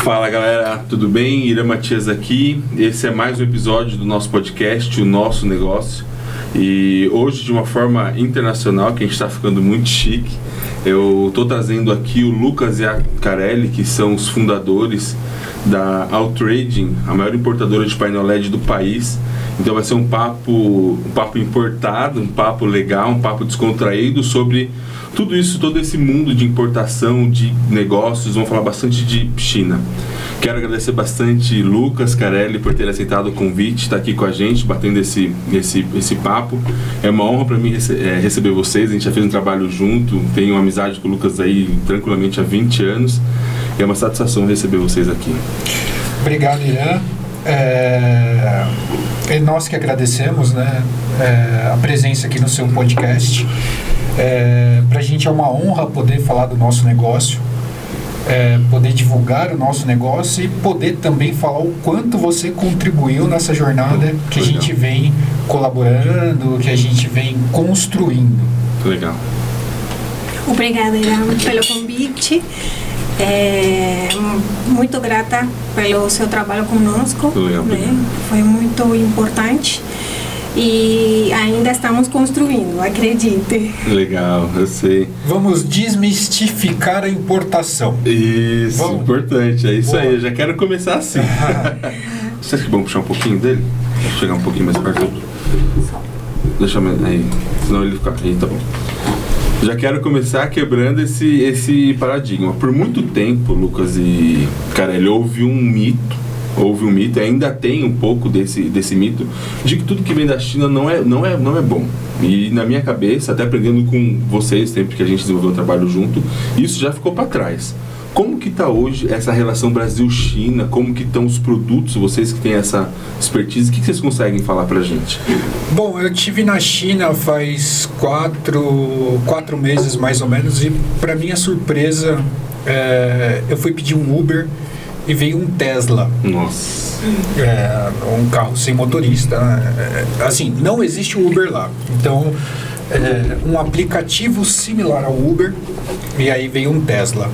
Fala galera, tudo bem? Irã Matias aqui. Esse é mais um episódio do nosso podcast, O Nosso Negócio. E hoje, de uma forma internacional, que a gente está ficando muito chique, eu estou trazendo aqui o Lucas e a Carelli, que são os fundadores da Outtrading, a maior importadora de painel LED do país. Então vai ser um papo importado, um papo legal, um papo descontraído sobre tudo isso, todo esse mundo de importação, de negócios. Vamos falar bastante de China. Quero agradecer bastante Lucas, Carelli, por ter aceitado o convite, estar aqui com a gente, batendo esse papo. É uma honra para mim receber vocês. A gente já fez um trabalho junto, tenho uma amizade com o Lucas aí tranquilamente há 20 anos. É uma satisfação receber vocês aqui. Obrigado, Irã. Nós que agradecemos, né, a presença aqui no seu podcast. Para a gente é uma honra poder falar do nosso negócio, poder divulgar o nosso negócio e poder também falar o quanto você contribuiu nessa jornada que a gente vem colaborando, que a gente vem construindo. Legal. Obrigada, Irã, pelo convite. Muito grata pelo seu trabalho conosco, né? Foi muito importante e ainda estamos construindo, acredite. Legal, eu sei. Vamos desmistificar a importação. Isso, importante, é isso. Boa. Aí, eu já quero começar assim. Você acha que vamos puxar um pouquinho dele? Vou chegar um pouquinho mais perto. Deixa eu... aí, senão ele fica... aí, tá bom. Já quero começar quebrando esse paradigma. Por muito tempo, Lucas e Carelli, houve um mito, ainda tem um pouco desse mito, de que tudo que vem da China não é bom. E na minha cabeça, até aprendendo com vocês, sempre que a gente desenvolveu o trabalho junto, isso já ficou para trás. Como que está hoje essa relação Brasil-China? Como que estão os produtos, vocês que têm essa expertise? O que vocês conseguem falar para a gente? Bom, eu estive na China faz 4 meses mais ou menos e para minha surpresa, eu fui pedir um Uber e veio um Tesla. Nossa. Um carro sem motorista. Assim, não existe o Uber lá. Então, um aplicativo similar ao Uber e aí veio um Tesla.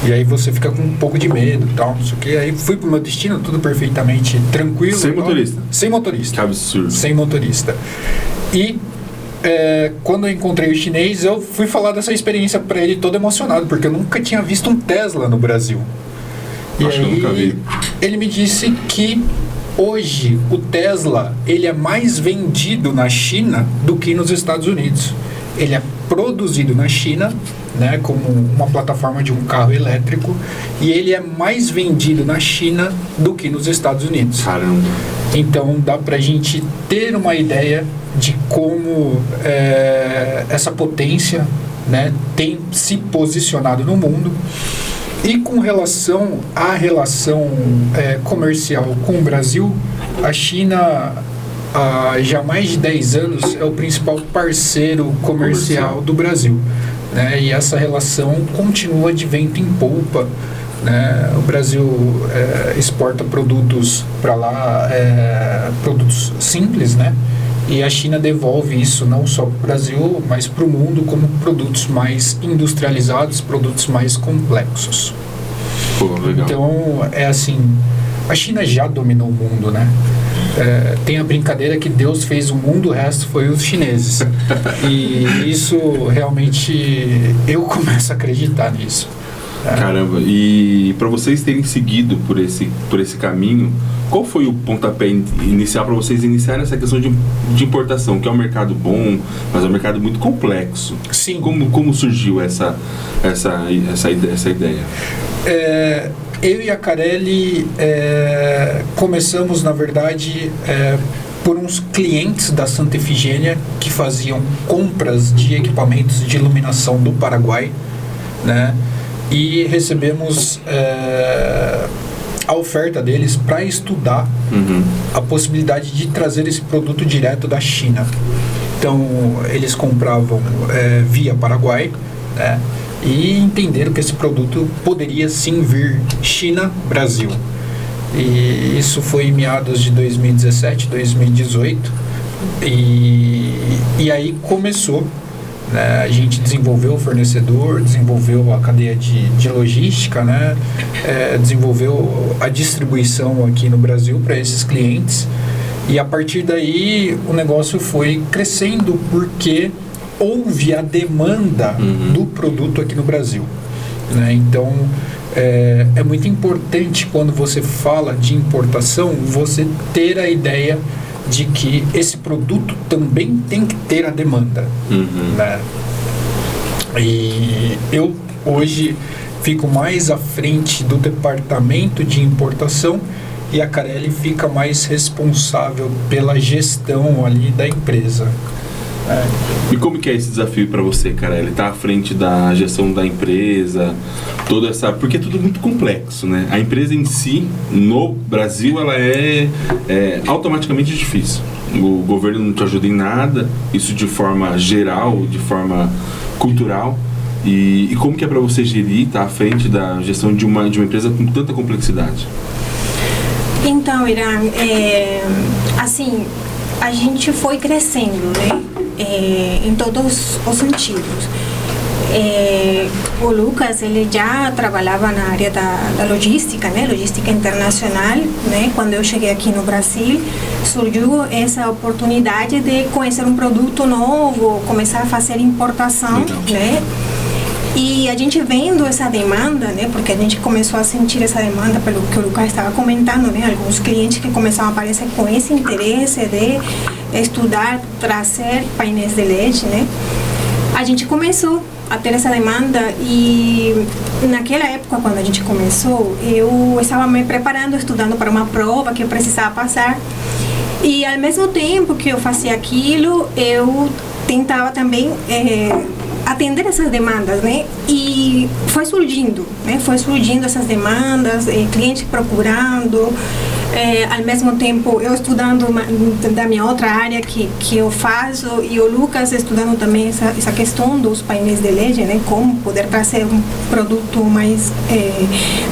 E aí você fica com um pouco de medo e tal, não sei o que. Aí fui pro meu destino, tudo perfeitamente tranquilo. Sem motorista? Sem motorista. Que absurdo. Sem motorista. E quando eu encontrei o chinês, eu fui falar dessa experiência para ele todo emocionado, porque eu nunca tinha visto um Tesla no Brasil. E acho que eu nunca vi. Ele me disse que hoje o Tesla ele é mais vendido na China do que nos Estados Unidos. Ele é produzido na China, né, como uma plataforma de um carro elétrico, e ele é mais vendido na China do que nos Estados Unidos. Caramba. Então dá pra gente ter uma ideia de como essa potência, né, tem se posicionado no mundo. E com relação à relação comercial com o Brasil, a China há já mais de 10 anos é o principal parceiro comercial do Brasil, né? E essa relação continua de vento em polpa, né? O Brasil exporta produtos para lá, produtos simples, né? E a China devolve isso não só para o Brasil, mas para o mundo como produtos mais industrializados, produtos mais complexos. Pô, legal. Então, assim, a China já dominou o mundo, né? Tem a brincadeira que Deus fez o mundo, o resto foi os chineses. E isso realmente, eu começo a acreditar nisso. Caramba, e para vocês terem seguido por esse caminho, qual foi o pontapé inicial para vocês iniciarem essa questão de importação, que é um mercado bom, mas é um mercado muito complexo? Sim. Como surgiu essa ideia? Eu e a Carelli começamos, na verdade, por uns clientes da Santa Efigênia que faziam compras de equipamentos de iluminação do Paraguai, né? E recebemos a oferta deles para estudar a possibilidade de trazer esse produto direto da China. Então, eles compravam via Paraguai, né? E entenderam que esse produto poderia sim vir China-Brasil. E isso foi em meados de 2017, 2018. E aí começou né? A gente desenvolveu o fornecedor, desenvolveu a cadeia de logística, né? Desenvolveu a distribuição aqui no Brasil para esses clientes. E a partir daí o negócio foi crescendo porque houve a demanda do produto aqui no Brasil, né? Então é muito importante quando você fala de importação você ter a ideia de que esse produto também tem que ter a demanda, né? E eu hoje fico mais à frente do departamento de importação e a Carelli fica mais responsável pela gestão ali da empresa. E como que é esse desafio para você, Carelli? Tá à frente da gestão da empresa, toda essa... Porque é tudo muito complexo, né? A empresa em si, no Brasil, ela é automaticamente difícil. O governo não te ajuda em nada, isso de forma geral, de forma cultural. E como que é para você gerir, tá à frente da gestão de uma empresa com tanta complexidade? Então, Irã, assim, a gente foi crescendo, né? Em todos os sentidos. O Lucas, ele já trabalhava na área da logística, né? Logística internacional, né? Quando eu cheguei aqui no Brasil, surgiu essa oportunidade de conhecer um produto novo, começar a fazer importação, né? E a gente vendo essa demanda, né, porque a gente começou a sentir essa demanda pelo que o Lucas estava comentando, né, alguns clientes que começaram a aparecer com esse interesse de estudar, trazer painéis de LED, né, a gente começou a ter essa demanda e naquela época, quando a gente começou, eu estava me preparando, estudando para uma prova que eu precisava passar e ao mesmo tempo que eu fazia aquilo, eu tentava também atender essas demandas, né? E foi surgindo, né? Foi surgindo essas demandas, clientes procurando, ao mesmo tempo eu estudando da minha outra área que eu faço e o Lucas estudando também essa questão dos painéis de LED, né? Como poder trazer um produto mais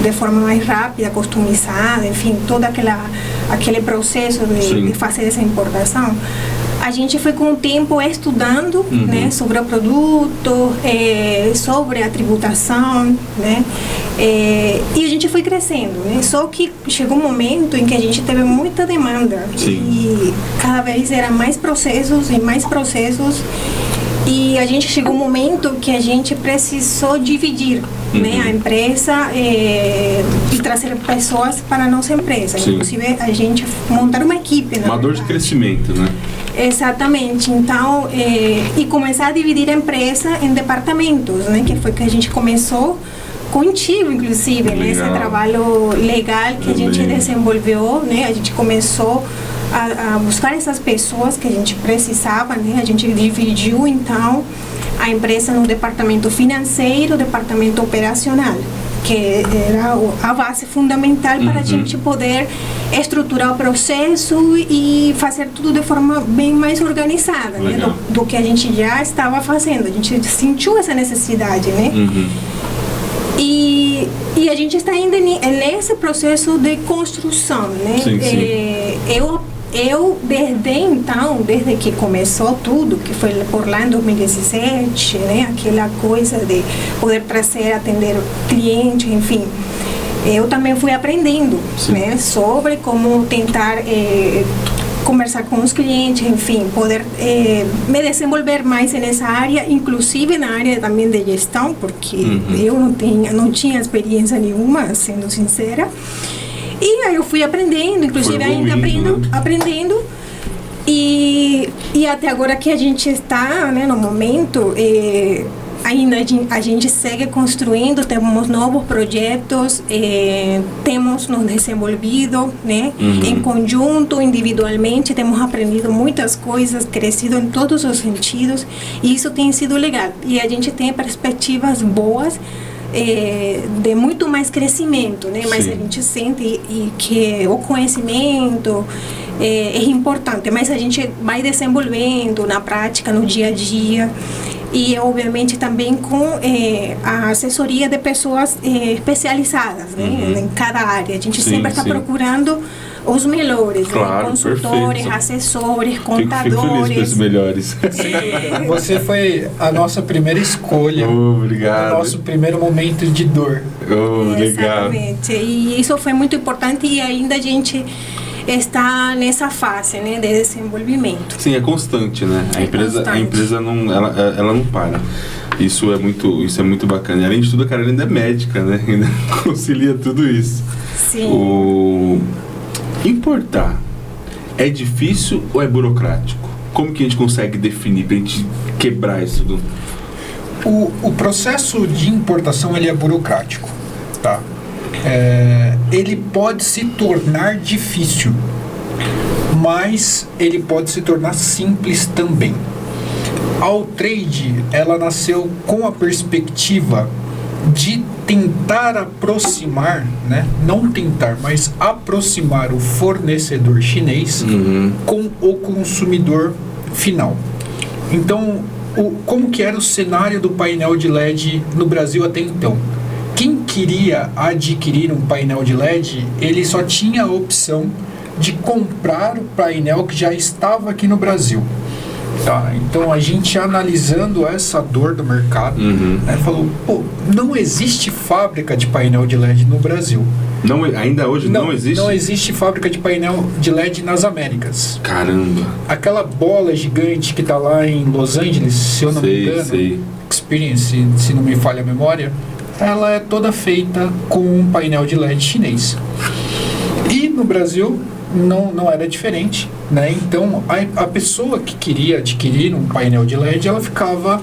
de forma mais rápida, customizada, enfim, todo aquele processo de fazer essa importação. A gente foi com o tempo estudando, né, sobre o produto, sobre a tributação, né, e a gente foi crescendo, né, só que chegou um momento em que a gente teve muita demanda e cada vez eram mais processos e a gente chegou um momento que a gente precisou dividir, né, a empresa e trazer pessoas para a nossa empresa. Inclusive a gente montar uma equipe, uma dor de crescimento, né? Exatamente, então e começar a dividir a empresa em departamentos, né, que foi que a gente começou contigo, inclusive, né, esse trabalho legal que a gente desenvolveu, né, a gente começou a buscar essas pessoas que a gente precisava, né, a gente dividiu então a empresa no departamento financeiro, departamento operacional, que era a base fundamental para a gente poder estruturar o processo e fazer tudo de forma bem mais organizada, né, do que a gente já estava fazendo. A gente sentiu essa necessidade, né? E a gente está ainda nesse processo de construção, né? Eu desde que começou tudo, que foi por lá em 2017, né, aquela coisa de poder trazer, atender cliente, enfim, eu também fui aprendendo, né, sobre como tentar conversar com os clientes, enfim, poder me desenvolver mais nessa área, inclusive na área também de gestão, porque eu não tinha experiência nenhuma, sendo sincera. E aí eu fui aprendendo, inclusive ainda aprendendo. E até agora que a gente está, né, no momento, ainda a gente segue construindo, temos novos projetos, temos nos desenvolvido, né, em conjunto, individualmente, temos aprendido muitas coisas, crescido em todos os sentidos, e isso tem sido legal. E a gente tem perspectivas boas, de muito mais crescimento, né? Mas a gente sente que o conhecimento é importante, mas a gente vai desenvolvendo na prática, no dia a dia. e obviamente também com a assessoria de pessoas especializadas, né, em cada área. A gente sempre está procurando os melhores, claro, né? Consultores, perfeito. Assessores, contadores. Fico feliz com esses melhores. Você foi a nossa primeira escolha. Obrigado. O nosso primeiro momento de dor. Legal. Exatamente. E isso foi muito importante e ainda a gente está nessa fase, né, de desenvolvimento. Sim, é constante, né? A empresa não, ela não para. Isso é muito bacana. E além de tudo, a Carol ainda é médica, né? Ainda concilia tudo isso. Sim. Importar é difícil ou é burocrático? Como que a gente consegue definir pra gente quebrar isso tudo? O processo de importação ele é burocrático, tá? Ele pode se tornar difícil, mas ele pode se tornar simples também. A Alltrade, ela nasceu com a perspectiva de tentar aproximar, né? Não tentar, mas aproximar o fornecedor chinês com o consumidor final. Então, como que era o cenário do painel de LED no Brasil até então? Quem queria adquirir um painel de LED, ele só tinha a opção de comprar o painel que já estava aqui no Brasil. Tá, então a gente analisando essa dor do mercado, né, falou, não existe fábrica de painel de LED no Brasil. Não, ainda hoje não existe? Não existe fábrica de painel de LED nas Américas. Caramba. Aquela bola gigante que está lá em Los Angeles, se eu não me engano, Experience, se não me falha a memória, ela é toda feita com um painel de LED chinês. E no Brasil não era diferente, né? Então a pessoa que queria adquirir um painel de LED, ela ficava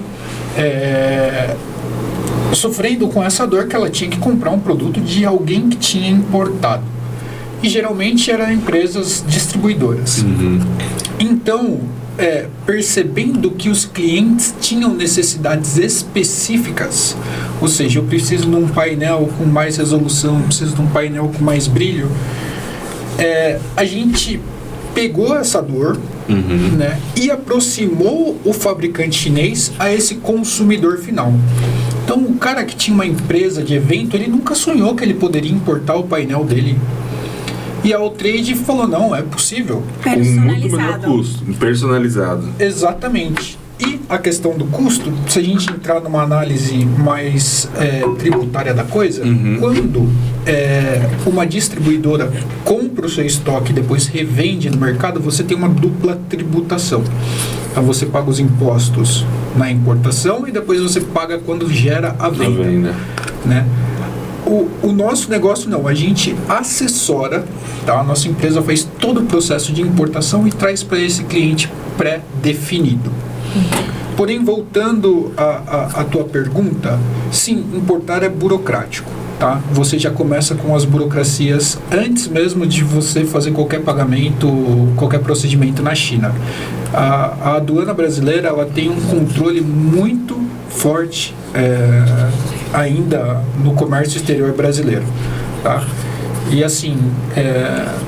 sofrendo com essa dor que ela tinha que comprar um produto de alguém que tinha importado. E geralmente eram empresas distribuidoras. Então, percebendo que os clientes tinham necessidades específicas, ou seja, eu preciso de um painel com mais resolução, eu preciso de um painel com mais brilho, a gente pegou essa dor, né, e aproximou o fabricante chinês a esse consumidor final. Então, o cara que tinha uma empresa de evento, ele nunca sonhou que ele poderia importar o painel dele. E a Alltrade falou, não, é possível. Com muito menor custo, personalizado. Exatamente. E a questão do custo, se a gente entrar numa análise mais tributária da coisa, quando uma distribuidora compra o seu estoque e depois revende no mercado, você tem uma dupla tributação. Então você paga os impostos na importação e depois você paga quando gera a venda. Né? O nosso negócio não, a gente assessora, tá? A nossa empresa faz todo o processo de importação e traz para esse cliente pré-definido. Porém, voltando à tua pergunta, sim, importar é burocrático, tá? Você já começa com as burocracias antes mesmo de você fazer qualquer pagamento, qualquer procedimento na China. A aduana brasileira, ela tem um controle muito forte ainda no comércio exterior brasileiro, tá? E assim,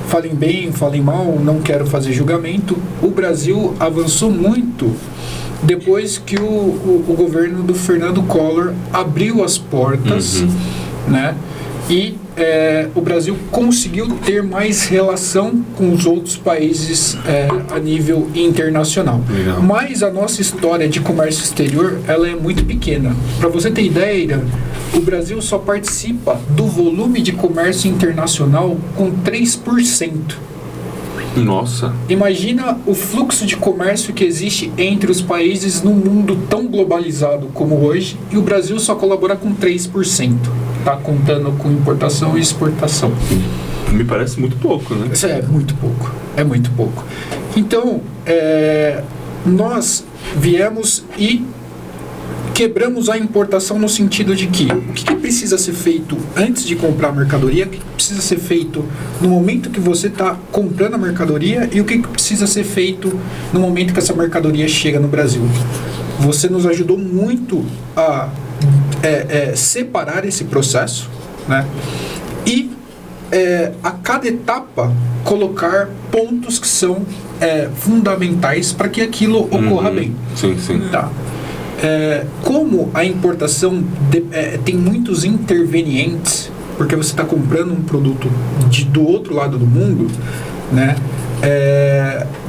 falem bem, falem mal, não quero fazer julgamento. O Brasil avançou muito depois que o governo do Fernando Collor abriu as portas, né? E o Brasil conseguiu ter mais relação com os outros países a nível internacional. Legal. Mas a nossa história de comércio exterior, ela é muito pequena. Para você ter ideia, o Brasil só participa do volume de comércio internacional com 3%. Nossa. Imagina o fluxo de comércio que existe entre os países num mundo tão globalizado como hoje, e o Brasil só colabora com 3%. Tá contando com importação e exportação. Me parece muito pouco, né? Isso é muito pouco. É muito pouco. Então, nós viemos e quebramos a importação no sentido de que o que precisa ser feito antes de comprar a mercadoria, o que precisa ser feito no momento que você está comprando a mercadoria e o que precisa ser feito no momento que essa mercadoria chega no Brasil. Você nos ajudou muito a separar esse processo, né? E a cada etapa colocar pontos que são fundamentais para que aquilo ocorra bem. Sim, sim. Tá. como a importação tem muitos intervenientes, porque você está comprando um produto do outro lado do mundo, né?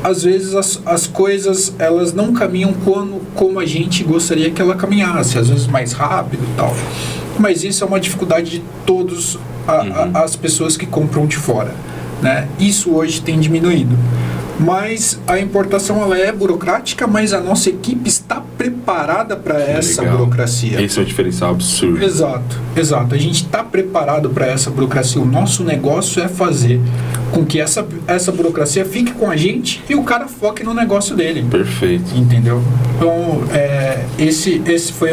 Às vezes as coisas elas não caminham como a gente gostaria que ela caminhasse, às vezes mais rápido e tal. Mas isso é uma dificuldade de todas as pessoas que compram de fora, né? Isso hoje tem diminuído. Mas a importação ela é burocrática, mas a nossa equipe está preparada para essa burocracia. Esse é um diferencial absurdo. Exato. A gente está preparado para essa burocracia. O nosso negócio é fazer com que essa burocracia fique com a gente e o cara foque no negócio dele. Perfeito. Entendeu? Então, esse foi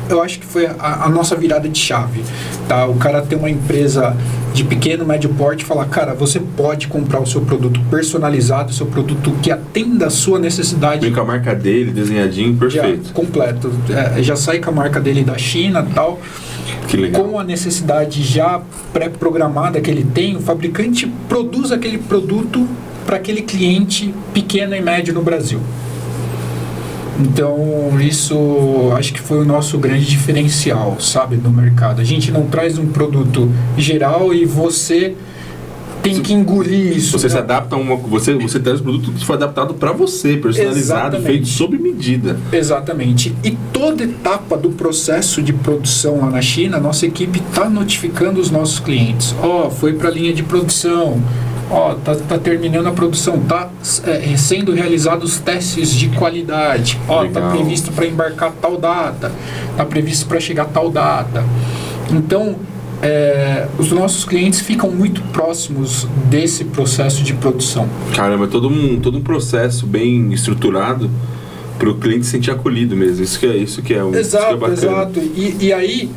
eu acho que foi a nossa virada de chave, tá? O cara tem uma empresa de pequeno, médio porte e falar, cara, você pode comprar o seu produto personalizado, o seu produto que atenda a sua necessidade. Vem com a marca dele, desenhadinho, perfeito. Já, completo. Já sai com a marca dele da China e tal. Que legal. Com a necessidade já pré-programada que ele tem, o fabricante produz aquele produto para aquele cliente pequeno e médio no Brasil. Então, isso acho que foi o nosso grande diferencial, sabe, no mercado. A gente não traz um produto geral e você tem que engolir isso. Você se adapta você traz um produto que foi adaptado para você, personalizado, feito sob medida. Exatamente. E toda etapa do processo de produção lá na China, nossa equipe está notificando os nossos clientes. Foi para a linha de produção. Tá terminando a produção, tá sendo realizados os testes de qualidade, tá previsto para embarcar tal data, tá previsto para chegar tal data. Então, os nossos clientes ficam muito próximos desse processo de produção. Caramba, todo um processo bem estruturado para o cliente se sentir acolhido mesmo. Isso que é bacana. Exato. E aí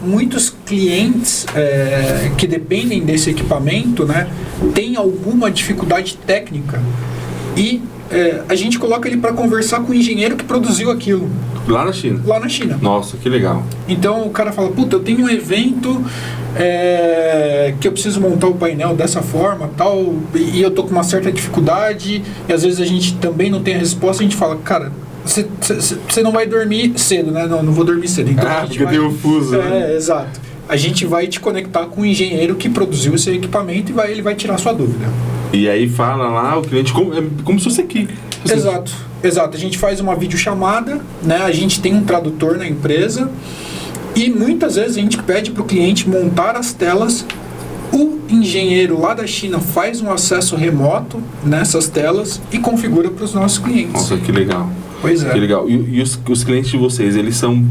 muitos clientes que dependem desse equipamento, né, têm alguma dificuldade técnica e a gente coloca ele para conversar com o engenheiro que produziu aquilo. Lá na China? Lá na China. Nossa, que legal. Então o cara fala, eu tenho um evento que eu preciso montar o painel dessa forma, tal, e eu tô com uma certa dificuldade, e às vezes a gente também não tem a resposta, a gente fala, cara, você não vai dormir cedo, né? Não vou dormir cedo. Então porque tem um fuso. Exato. A gente vai te conectar com o engenheiro que produziu esse equipamento e ele vai tirar sua dúvida. E aí fala lá, o cliente, como se fosse aqui. Exato. A gente faz uma videochamada, né? A gente tem um tradutor na empresa e muitas vezes a gente pede para o cliente montar as telas. O engenheiro lá da China faz um acesso remoto nessas telas e configura para os nossos clientes. Nossa, que legal. Pois é. Que legal. E os clientes de vocês, eles são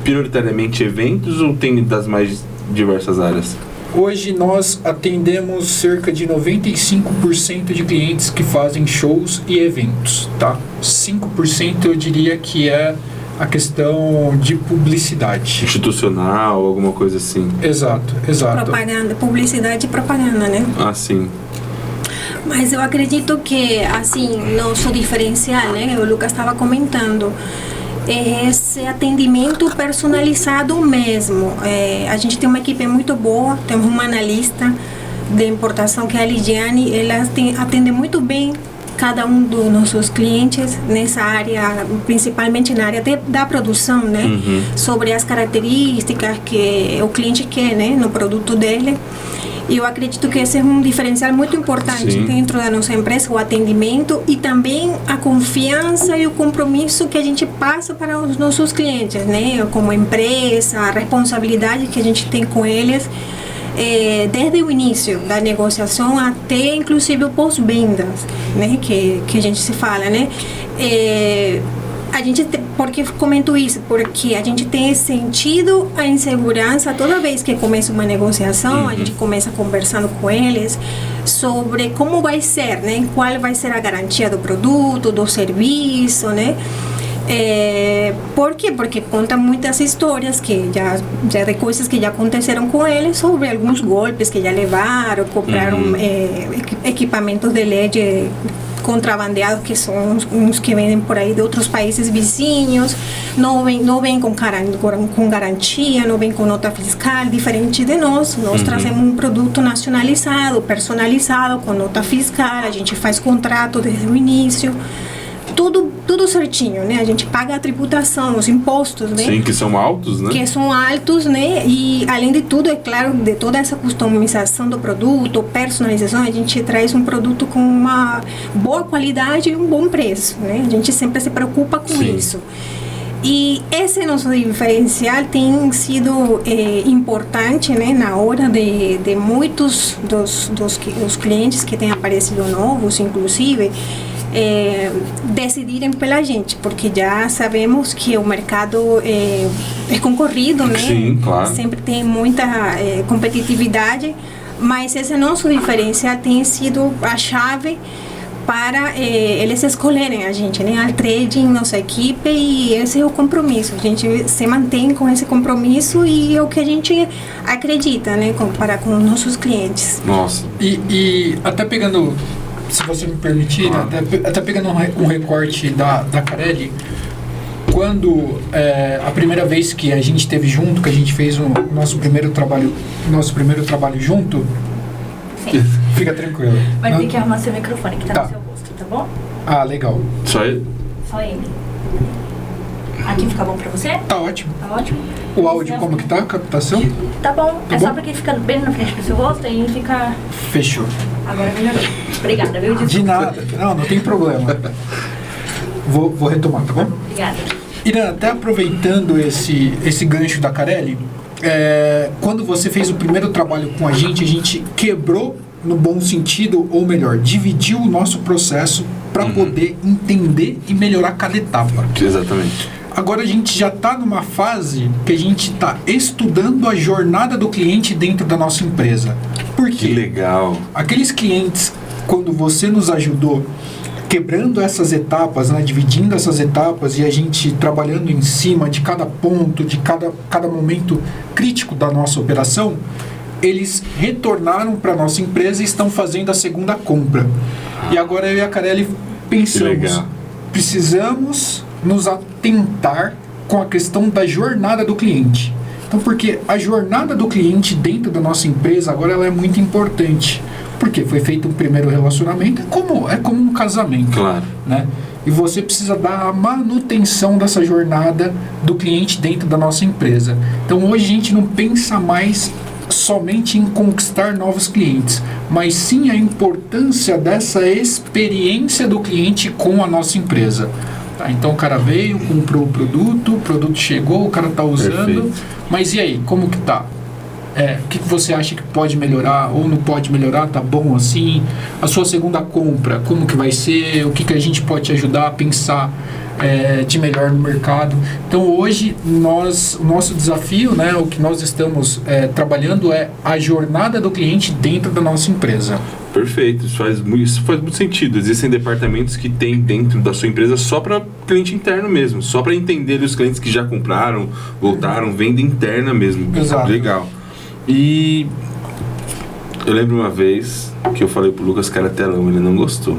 prioritariamente eventos ou tem das mais diversas áreas? Hoje nós atendemos cerca de 95% de clientes que fazem shows e eventos, tá? 5% eu diria que é a questão de publicidade. Institucional, alguma coisa assim. Exato. Propaganda, publicidade e propaganda, né? Ah, sim. Mas eu acredito que, assim, nosso diferencial, né? O Lucas estava comentando, esse atendimento personalizado mesmo. A gente tem uma equipe muito boa, temos uma analista de importação que é a Lidiane, ela atende muito bem cada um dos nossos clientes nessa área, principalmente na área da produção, né? Uhum. Sobre as características que o cliente quer, né? No produto dele. E eu acredito que esse é um diferencial muito importante. Sim. Dentro da nossa empresa, o atendimento e também a confiança e o compromisso que a gente passa para os nossos clientes, né? Como empresa, a responsabilidade que a gente tem com eles, desde o início da negociação até inclusive o pós-vendas, né? Que a gente se fala, né? A gente por que comento isso? Porque a gente tem sentido a insegurança toda vez que começa uma negociação. Uhum. A gente começa conversando com eles sobre como vai ser, né? Qual vai ser a garantia do produto, do serviço, né? Por quê? Porque conta muitas histórias que já de coisas que já aconteceram com eles, sobre alguns golpes que já levaram, compraram equipamentos de LED contrabandeados, que são uns que vendem por aí de outros países vizinhos, não vem com garantia, não vem com nota fiscal, diferente de nós. Nós trazemos um produto nacionalizado, personalizado, com nota fiscal, a gente faz contrato desde o início, tudo certinho, né? A gente paga a tributação, os impostos, né? Sim, que são altos, né? Que são altos, né? E além de tudo, é claro, de toda essa customização do produto, personalização, a gente traz um produto com uma boa qualidade e um bom preço, né? A gente sempre se preocupa com isso. E esse nosso diferencial tem sido importante, né, na hora de muitos dos clientes que têm aparecido novos, inclusive, decidirem pela gente, porque já sabemos que o mercado é concorrido, né? Sim, claro. Sempre tem muita competitividade, mas esse nosso diferencial tem sido a chave para eles escolherem a gente, né? A trading, nossa equipe, e esse é o compromisso. A gente se mantém com esse compromisso e é o que a gente acredita, né? Para com nossos clientes. Nossa. E até pegando, se você me permitir, até pegando um recorte da Carelli, quando a primeira vez que a gente esteve junto, que a gente fez o nosso primeiro trabalho junto, Sim. Fica tranquilo. Vai ter que arrumar seu microfone que tá no seu rosto, tá bom? Ah, legal. Só ele? Só ele. Aqui fica bom pra você? Tá ótimo. Tá ótimo. O áudio como que tá? A captação? Tá bom. Tá é bom? só porque fica bem na frente do seu rosto e ele fica... Fechou. Agora melhorou. Obrigada, viu? De nada. Não tem problema. Vou retomar, tá bom? Obrigada. Irã, até aproveitando esse gancho da Carelli, quando você fez o primeiro trabalho com a gente quebrou no bom sentido, ou melhor, dividiu o nosso processo para poder entender e melhorar cada etapa. Exatamente. Agora a gente já está numa fase que a gente está estudando a jornada do cliente dentro da nossa empresa. Por quê? Que legal. Aqueles clientes, quando você nos ajudou quebrando essas etapas, né, dividindo essas etapas e a gente trabalhando em cima de cada ponto, de cada momento crítico da nossa operação, eles retornaram para a nossa empresa e estão fazendo a segunda compra. E agora eu e a Carelli pensamos, precisamos nos atentar com a questão da jornada do cliente. Então, porque a jornada do cliente dentro da nossa empresa agora ela é muito importante. Porque foi feito um primeiro relacionamento, é como um casamento. Claro. Né? E você precisa dar a manutenção dessa jornada do cliente dentro da nossa empresa. Então, hoje a gente não pensa mais somente em conquistar novos clientes, mas sim a importância dessa experiência do cliente com a nossa empresa. Tá? Então, o cara veio, comprou o produto chegou, o cara está usando. Perfeito. Mas e aí, como que tá? O que você acha que pode melhorar ou não pode melhorar? Tá bom assim? A sua segunda compra, como que vai ser? O que a gente pode te ajudar a pensar de melhor no mercado? Então hoje o nosso desafio, né, o que nós estamos trabalhando é a jornada do cliente dentro da nossa empresa. Perfeito, isso faz muito sentido. Existem departamentos que tem dentro da sua empresa só para cliente interno mesmo, só para entender os clientes que já compraram, voltaram, venda interna mesmo. Exato. Legal. E eu lembro uma vez que eu falei pro Lucas que era telão, ele não gostou.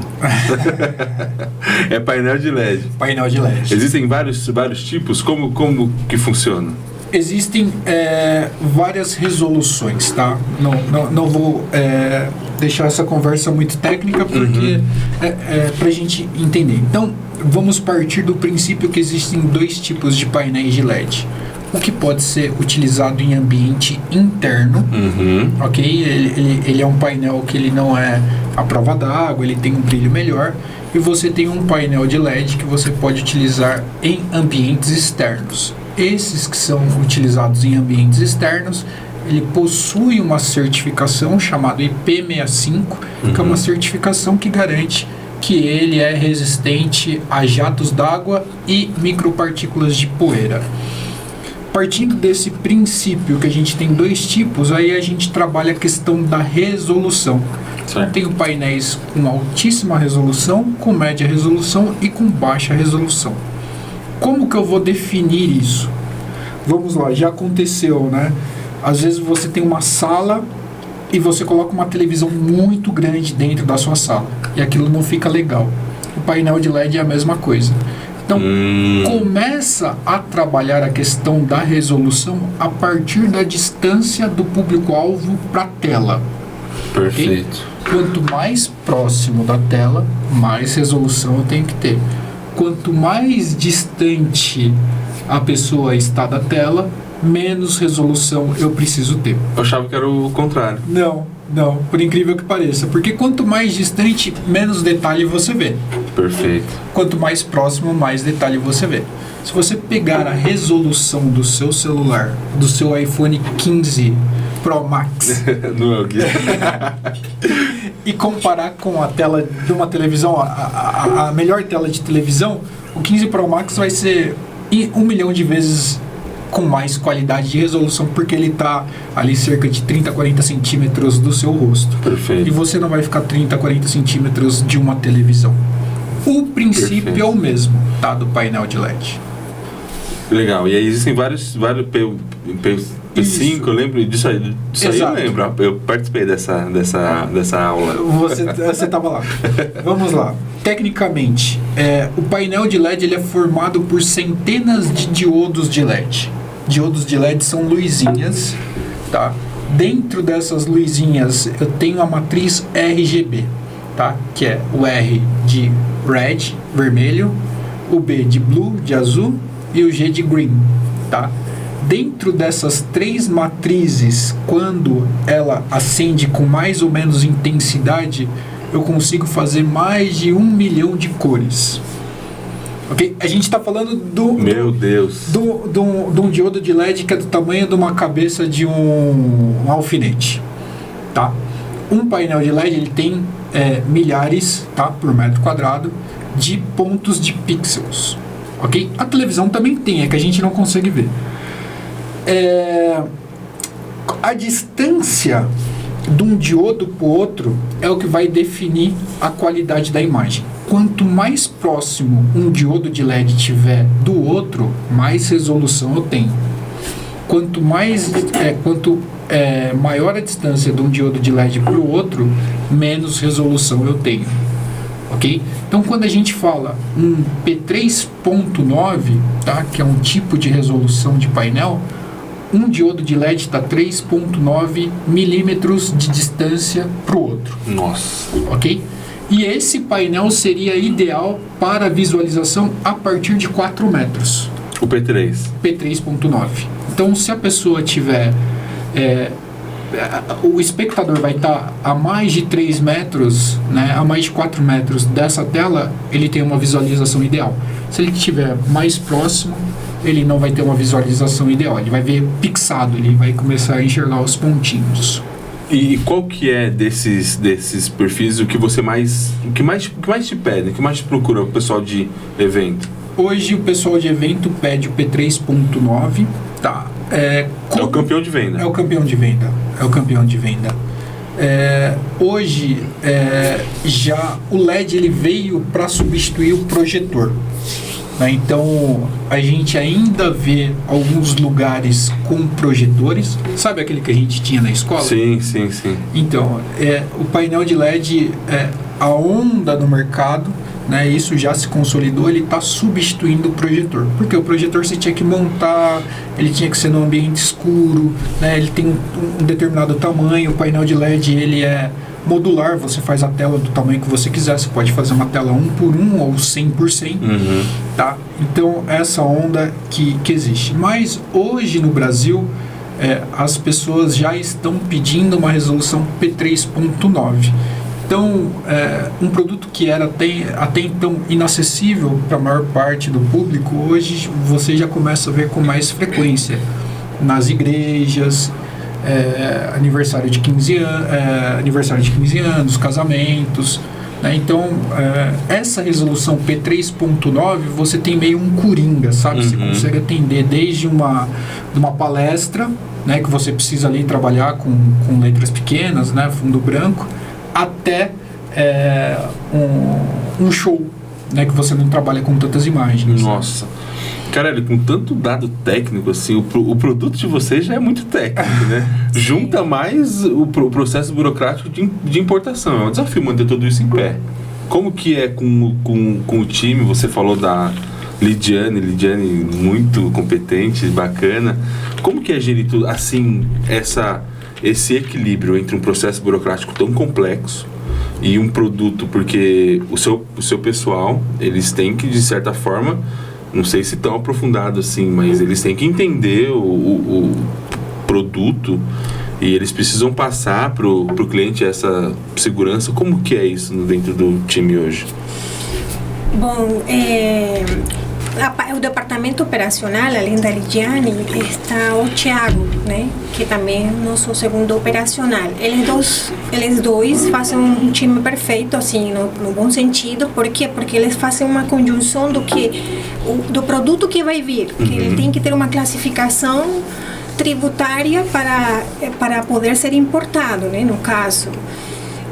É painel de LED. Painel de LED. Existem vários tipos? Como que funciona? Existem várias resoluções, tá? Não vou deixar essa conversa muito técnica, porque pra gente entender. Então, vamos partir do princípio que existem 2 tipos de painéis de LED. O que pode ser utilizado em ambiente interno, ok? Ele é um painel que ele não é à prova d'água, ele tem um brilho melhor. E você tem um painel de LED que você pode utilizar em ambientes externos. Esses que são utilizados em ambientes externos, ele possui uma certificação chamada IP65, que é uma certificação que garante que ele é resistente a jatos d'água e micropartículas de poeira. Partindo desse princípio que a gente tem 2 tipos, aí a gente trabalha a questão da resolução. Eu tenho painéis com altíssima resolução, com média resolução e com baixa resolução. Como que eu vou definir isso? Vamos lá, já aconteceu, né? Às vezes você tem uma sala e você coloca uma televisão muito grande dentro da sua sala e aquilo não fica legal. O painel de LED é a mesma coisa. Então, começa a trabalhar a questão da resolução a partir da distância do público-alvo para a tela. Perfeito. Okay? Quanto mais próximo da tela, mais resolução eu tenho que ter. quanto mais distante a pessoa está da tela, menos resolução eu preciso ter. Eu achava que era o contrário. Não, por incrível que pareça. Porque quanto mais distante, menos detalhe você vê. Perfeito. Quanto mais próximo, mais detalhe você vê. Se você pegar a resolução do seu celular, do seu iPhone 15 Pro Max Não é o guia. e comparar com a tela de uma televisão, a melhor tela de televisão, o 15 Pro Max vai ser 1 milhão de vezes com mais qualidade de resolução, porque ele está ali cerca de 30, 40 centímetros do seu rosto. Perfeito. E você não vai ficar 30, 40 centímetros de uma televisão. O princípio Perfeito. é o mesmo, tá? Do painel de LED. Legal. E aí existem vários P5, eu lembro disso aí. Disso aí eu Exato. lembro. Eu participei dessa aula. Você estava lá. Vamos lá. Tecnicamente, o painel de LED ele é formado por centenas de diodos de LED. Diodos de LED são luzinhas, tá? Dentro dessas luzinhas eu tenho a matriz RGB, tá? Que é o R de red, vermelho, o B de blue, de azul, e o G de green, tá? Dentro dessas três matrizes, quando ela acende com mais ou menos intensidade, eu consigo fazer mais de 1 milhão de cores. Ok? A gente está falando Meu Deus. de um diodo de LED que é do tamanho de uma cabeça de um alfinete, tá? Um painel de LED ele tem milhares, tá, por metro quadrado, de pontos de pixels, ok? A televisão também tem, é que a gente não consegue ver. A distância de um diodo para o outro é o que vai definir a qualidade da imagem. Quanto mais próximo um diodo de LED tiver do outro, mais resolução eu tenho. Quanto maior a distância de um diodo de LED para o outro, menos resolução eu tenho. Ok? Então, quando a gente fala um P3.9, tá, que é um tipo de resolução de painel, um diodo de LED está 3.9 milímetros de distância para o outro. Nossa. Ok? E esse painel seria ideal para visualização a partir de 4 metros. O P3. P3.9. Então, se a pessoa tiver... o espectador vai estar a mais de 3 metros, né, a mais de 4 metros dessa tela, ele tem uma visualização ideal. Se ele estiver mais próximo, ele não vai ter uma visualização ideal. Ele vai ver pixado, ele vai começar a enxergar os pontinhos. E qual que é desses perfis o que mais te pedem, o que mais te procura o pessoal de evento? Hoje o pessoal de evento pede o P3.9, tá? É o campeão de venda. É o campeão de venda. Hoje, já o LED ele veio para substituir o projetor. Né? Então, a gente ainda vê alguns lugares com projetores. Sabe aquele que a gente tinha na escola? Sim. Então, o painel de LED, a onda no mercado, né, isso já se consolidou, ele está substituindo o projetor. Porque o projetor você tinha que montar, ele tinha que ser num ambiente escuro, né, ele tem um determinado tamanho. O painel de LED ele é modular, você faz a tela do tamanho que você quiser. Você pode fazer uma tela 1:1 ou 100%, tá? Então, essa onda que existe. Mas hoje no Brasil, as pessoas já estão pedindo uma resolução P3.9. Então, um produto que era até então inacessível para a maior parte do público, hoje você já começa a ver com mais frequência nas igrejas, aniversário de 15 anos, casamentos, né? Então, essa resolução P3.9, você tem meio um coringa, sabe? Você consegue atender desde uma palestra, né, que você precisa ali trabalhar com letras pequenas, né, fundo branco, até um show, né, que você não trabalha com tantas imagens. Nossa. Caralho, com tanto dado técnico, assim, o produto de vocês já é muito técnico, né? Junta mais o processo burocrático de importação. É um desafio manter tudo isso em pé. Como que é com o time? Você falou da Lidiane muito competente, bacana. Como que é gerir tudo, assim, esse equilíbrio entre um processo burocrático tão complexo e um produto, porque o seu pessoal, eles têm que, de certa forma, não sei se tão aprofundado assim, mas eles têm que entender o produto e eles precisam passar pro cliente essa segurança. Como que é isso dentro do time hoje? Bom, o departamento operacional, além da Lidiane, está o Thiago, né, que também é nosso segundo operacional. Eles dois fazem um time perfeito, assim, no bom sentido. Por quê? Porque eles fazem uma conjunção do produto que vai vir, que ele tem que ter uma classificação tributária para poder ser importado, né, no caso.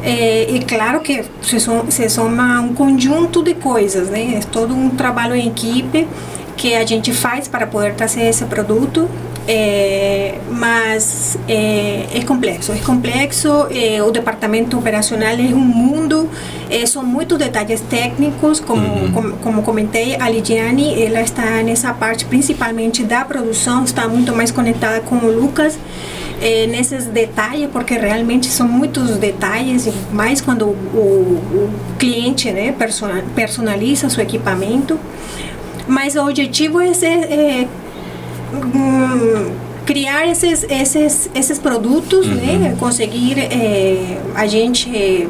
E claro que se soma um conjunto de coisas, né? É todo um trabalho em equipe que a gente faz para poder trazer esse produto, mas é complexo. O departamento operacional é um mundo, são muitos detalhes técnicos, como comentei. A Lidiane, ela está nessa parte principalmente da produção, está muito mais conectada com o Lucas, nesses detalhes, porque realmente são muitos detalhes, mais quando o cliente, né, personaliza seu equipamento. Mas o objetivo é criar esses produtos, né, conseguir a gente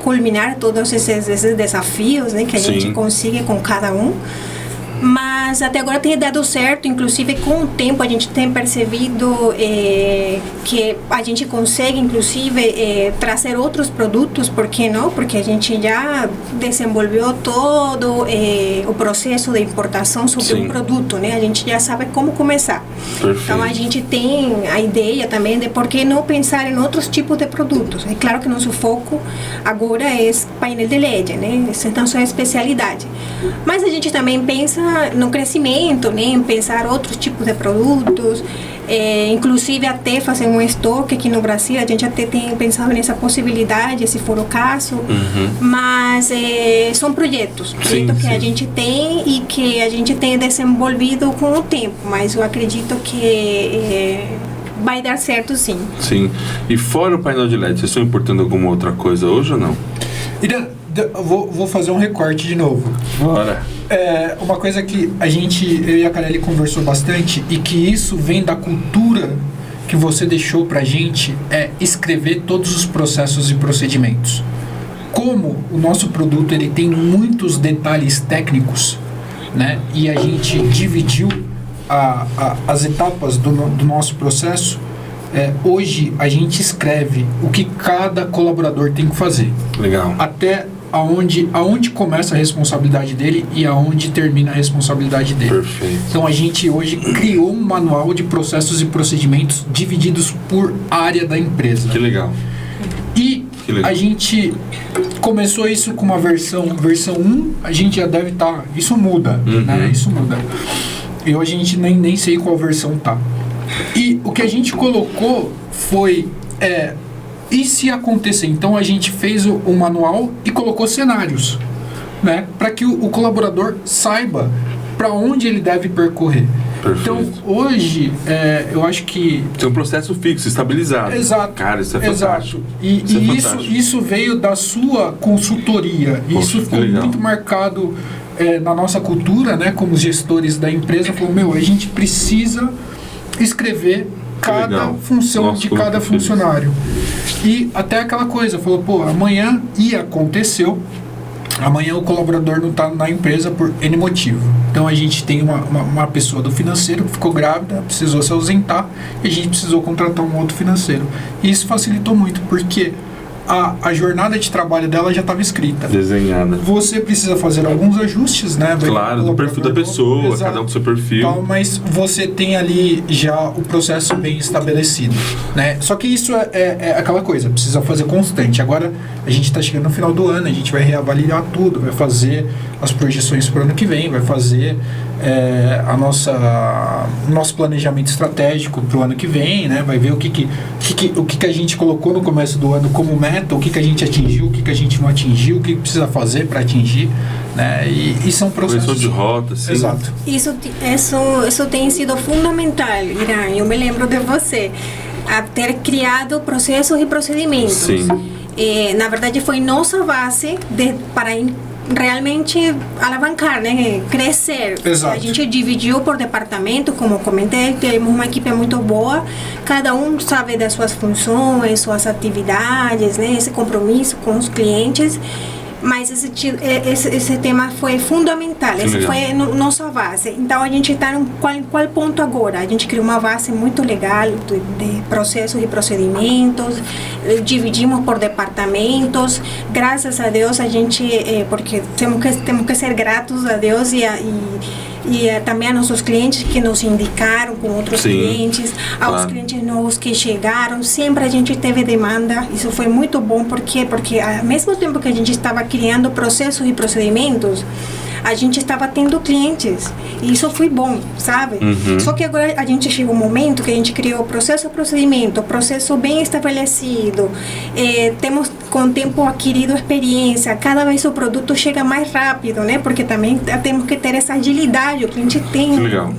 culminar todos esses desafios, né, que a gente consiga com cada um. Mas até agora tem dado certo, inclusive com o tempo a gente tem percebido que a gente consegue inclusive trazer outros produtos, por que não? Porque a gente já desenvolveu todo o processo de importação sobre um produto, né? A gente já sabe como começar. Perfeito. Então a gente tem a ideia também de por que não pensar em outros tipos de produtos. É claro que nosso foco agora é painel de LED, né? Essa é a nossa especialidade. Mas a gente também pensa no crescimento, né, em pensar outros tipos de produtos, inclusive até fazer um estoque aqui no Brasil. A gente até tem pensado nessa possibilidade, se for o caso, mas são projetos que a gente tem e que a gente tem desenvolvido com o tempo, mas eu acredito que vai dar certo, sim. Sim. E fora o painel de LED, vocês estão importando alguma outra coisa hoje ou não? Vou fazer um recorte de novo. Bora. Uma coisa que eu e a Carelli conversou bastante, e que isso vem da cultura que você deixou pra gente, é escrever todos os processos e procedimentos. Como o nosso produto ele tem muitos detalhes técnicos, né, e a gente dividiu as etapas do nosso processo, hoje a gente escreve o que cada colaborador tem que fazer. Legal. Até aonde começa a responsabilidade dele e aonde termina a responsabilidade dele. Perfeito. Então a gente hoje criou um manual de processos e procedimentos divididos por área da empresa. Que legal. E a gente começou isso com uma versão 1, a gente já deve estar... Isso muda, né? Isso muda. A gente nem sei qual versão tá. E o que a gente colocou foi... E se acontecer? Então a gente fez o manual e colocou cenários, né, para que o colaborador saiba para onde ele deve percorrer. Perfeito. Então hoje eu acho que tem um processo fixo, estabilizado. Exato. Cara, isso é fantástico. Isso veio da sua consultoria. E isso ficou muito marcado na nossa cultura, né, como gestores da empresa. Falou, a gente precisa escrever cada função de cada funcionário. E até aquela coisa, falou, amanhã aconteceu, amanhã o colaborador não está na empresa por N motivo. Então a gente tem uma pessoa do financeiro que ficou grávida, precisou se ausentar, e a gente precisou contratar um outro financeiro. E isso facilitou muito, porque a jornada de trabalho dela já estava escrita. Desenhada. Você precisa fazer alguns ajustes, né? Claro, do perfil da pessoa, exato, cada um com seu perfil. Então, mas você tem ali já o processo bem estabelecido, né? Só que isso é aquela coisa, precisa fazer constante. Agora, a gente está chegando no final do ano, a gente vai reavaliar tudo, vai fazer as projeções para o ano que vem, vai fazer nosso planejamento estratégico para o ano que vem, né? Vai ver o que a gente colocou no começo do ano como meta, o que a gente atingiu, o que a gente não atingiu, o que precisa fazer para atingir, né? E são processos... Correção de rota, sim. Exato. Isso tem sido fundamental, Irã. Eu me lembro de você, a ter criado processos e procedimentos. Sim. Na verdade, foi nossa base para realmente alavancar, né? Crescer. Exato. A gente dividiu por departamento, como comentei, temos uma equipe muito boa, cada um sabe das suas funções, suas atividades, né? Esse compromisso com os clientes. Mas esse tema foi fundamental, essa foi nossa base. Então a gente está em qual ponto agora? A gente criou uma base muito legal de processos e procedimentos, dividimos por departamentos. Graças a Deus a gente, porque temos que ser gratos a Deus e também a nossos clientes que nos indicaram com outros clientes, aos clientes novos que chegaram, sempre a gente teve demanda. Isso foi muito bom, porque ao mesmo tempo que a gente estava criando processos e procedimentos, a gente estava tendo clientes, e isso foi bom, sabe? Só que agora a gente chegou um momento que a gente criou processo e procedimento, processo bem estabelecido, temos com o tempo adquirido experiência, cada vez o produto chega mais rápido, né? Porque também temos que ter essa agilidade, o cliente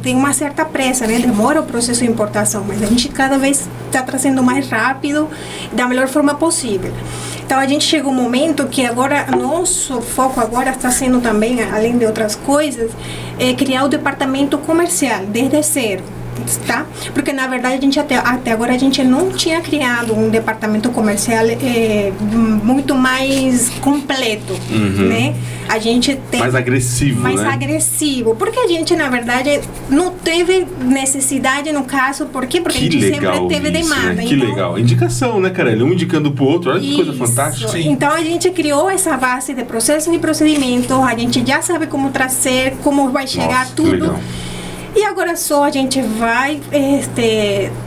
tem uma certa pressa, né? Demora o processo de importação, mas a gente cada vez está trazendo mais rápido, da melhor forma possível. Então a gente chegou um momento que agora, nosso foco agora está sendo também, além de outras coisas, criar o departamento comercial, desde zero. Tá? Porque na verdade a gente até agora a gente não tinha criado um departamento comercial muito mais completo, né? A gente tem mais agressivo, porque a gente na verdade não teve necessidade no caso, por quê? Porque a gente sempre teve demanda. Né? Que então, legal, indicação, né, cara? Um indicando pro outro, olha que coisa fantástica. Sim. Então a gente criou essa base de processos e procedimentos, a gente já sabe como trazer, como vai chegar tudo. Legal. E agora só a gente vai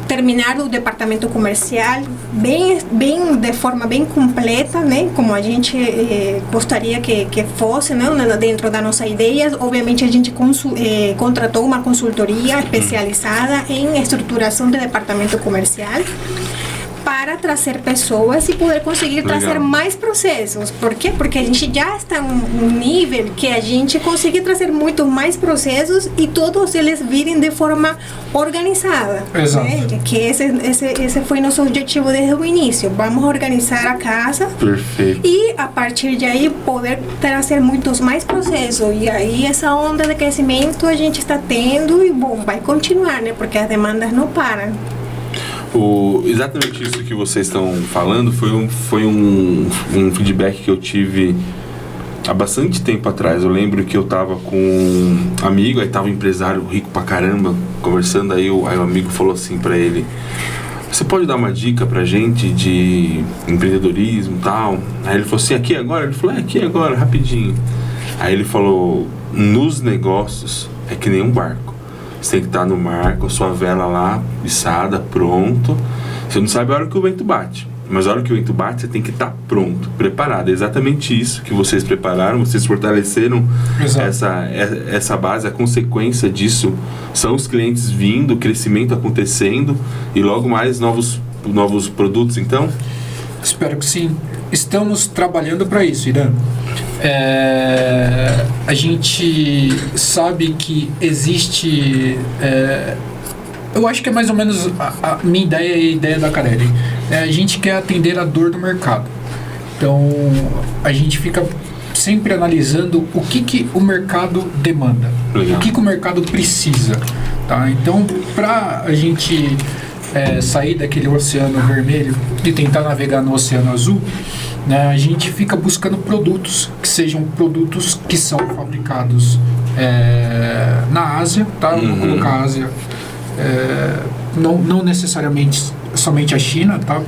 terminar o departamento comercial de forma bem completa, né? Como a gente gostaria que fosse, né? Dentro da nossa ideia. Obviamente a gente contratou uma consultoria especializada em estruturação de departamento comercial para trazer pessoas e poder conseguir trazer mais processos. Por quê? Porque a gente já está num nível que a gente consegue trazer muito mais processos e todos eles virem de forma organizada. Exato. Né? Que esse foi nosso objetivo desde o início. Vamos organizar a casa. Perfeito. E a partir de aí poder trazer muitos mais processos. E aí essa onda de crescimento a gente está tendo e bom, vai continuar, né? Porque as demandas não param. Exatamente isso que vocês estão falando foi um feedback que eu tive há bastante tempo atrás. Eu lembro que eu tava com um amigo, aí tava um empresário rico pra caramba, conversando, aí o amigo falou assim pra ele: você pode dar uma dica pra gente de empreendedorismo e tal? Aí ele falou assim, aqui agora? Ele falou, aqui agora, rapidinho. Aí ele falou, nos negócios é que nem um barco. Você tem que estar no mar com a sua vela lá, içada, pronto. Você não sabe a hora que o vento bate, mas a hora que o vento bate, você tem que estar pronto, preparado. É exatamente isso que vocês prepararam, vocês fortaleceram essa base. A consequência disso são os clientes vindo, o crescimento acontecendo e logo mais novos produtos, então? Espero que sim. Estamos trabalhando para isso, Irã. A gente sabe que existe... eu acho que é mais ou menos a minha ideia e a ideia da Carelli. A gente quer atender a dor do mercado. Então, a gente fica sempre analisando o que o mercado demanda. Legal. O que o mercado precisa. Tá? Então, para a gente sair daquele oceano vermelho e tentar navegar no oceano azul, né, a gente fica buscando produtos que sejam produtos que são fabricados na Ásia, tá? Vou colocar a Ásia, não necessariamente somente a China, tá?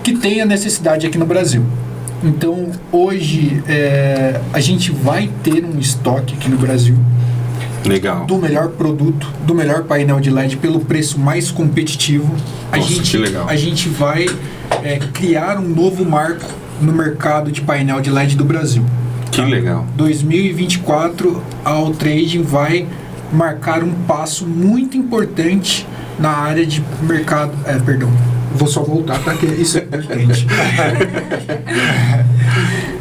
Que tem a necessidade aqui no Brasil. Então, hoje, a gente vai ter um estoque aqui no Brasil. Legal. Do melhor produto, do melhor painel de LED pelo preço mais competitivo. Que legal. A gente vai criar um novo marco no mercado de painel de LED do Brasil. Que legal. 2024, a Alltrading vai marcar um passo muito importante na área de mercado. Vou só voltar para que isso é importante.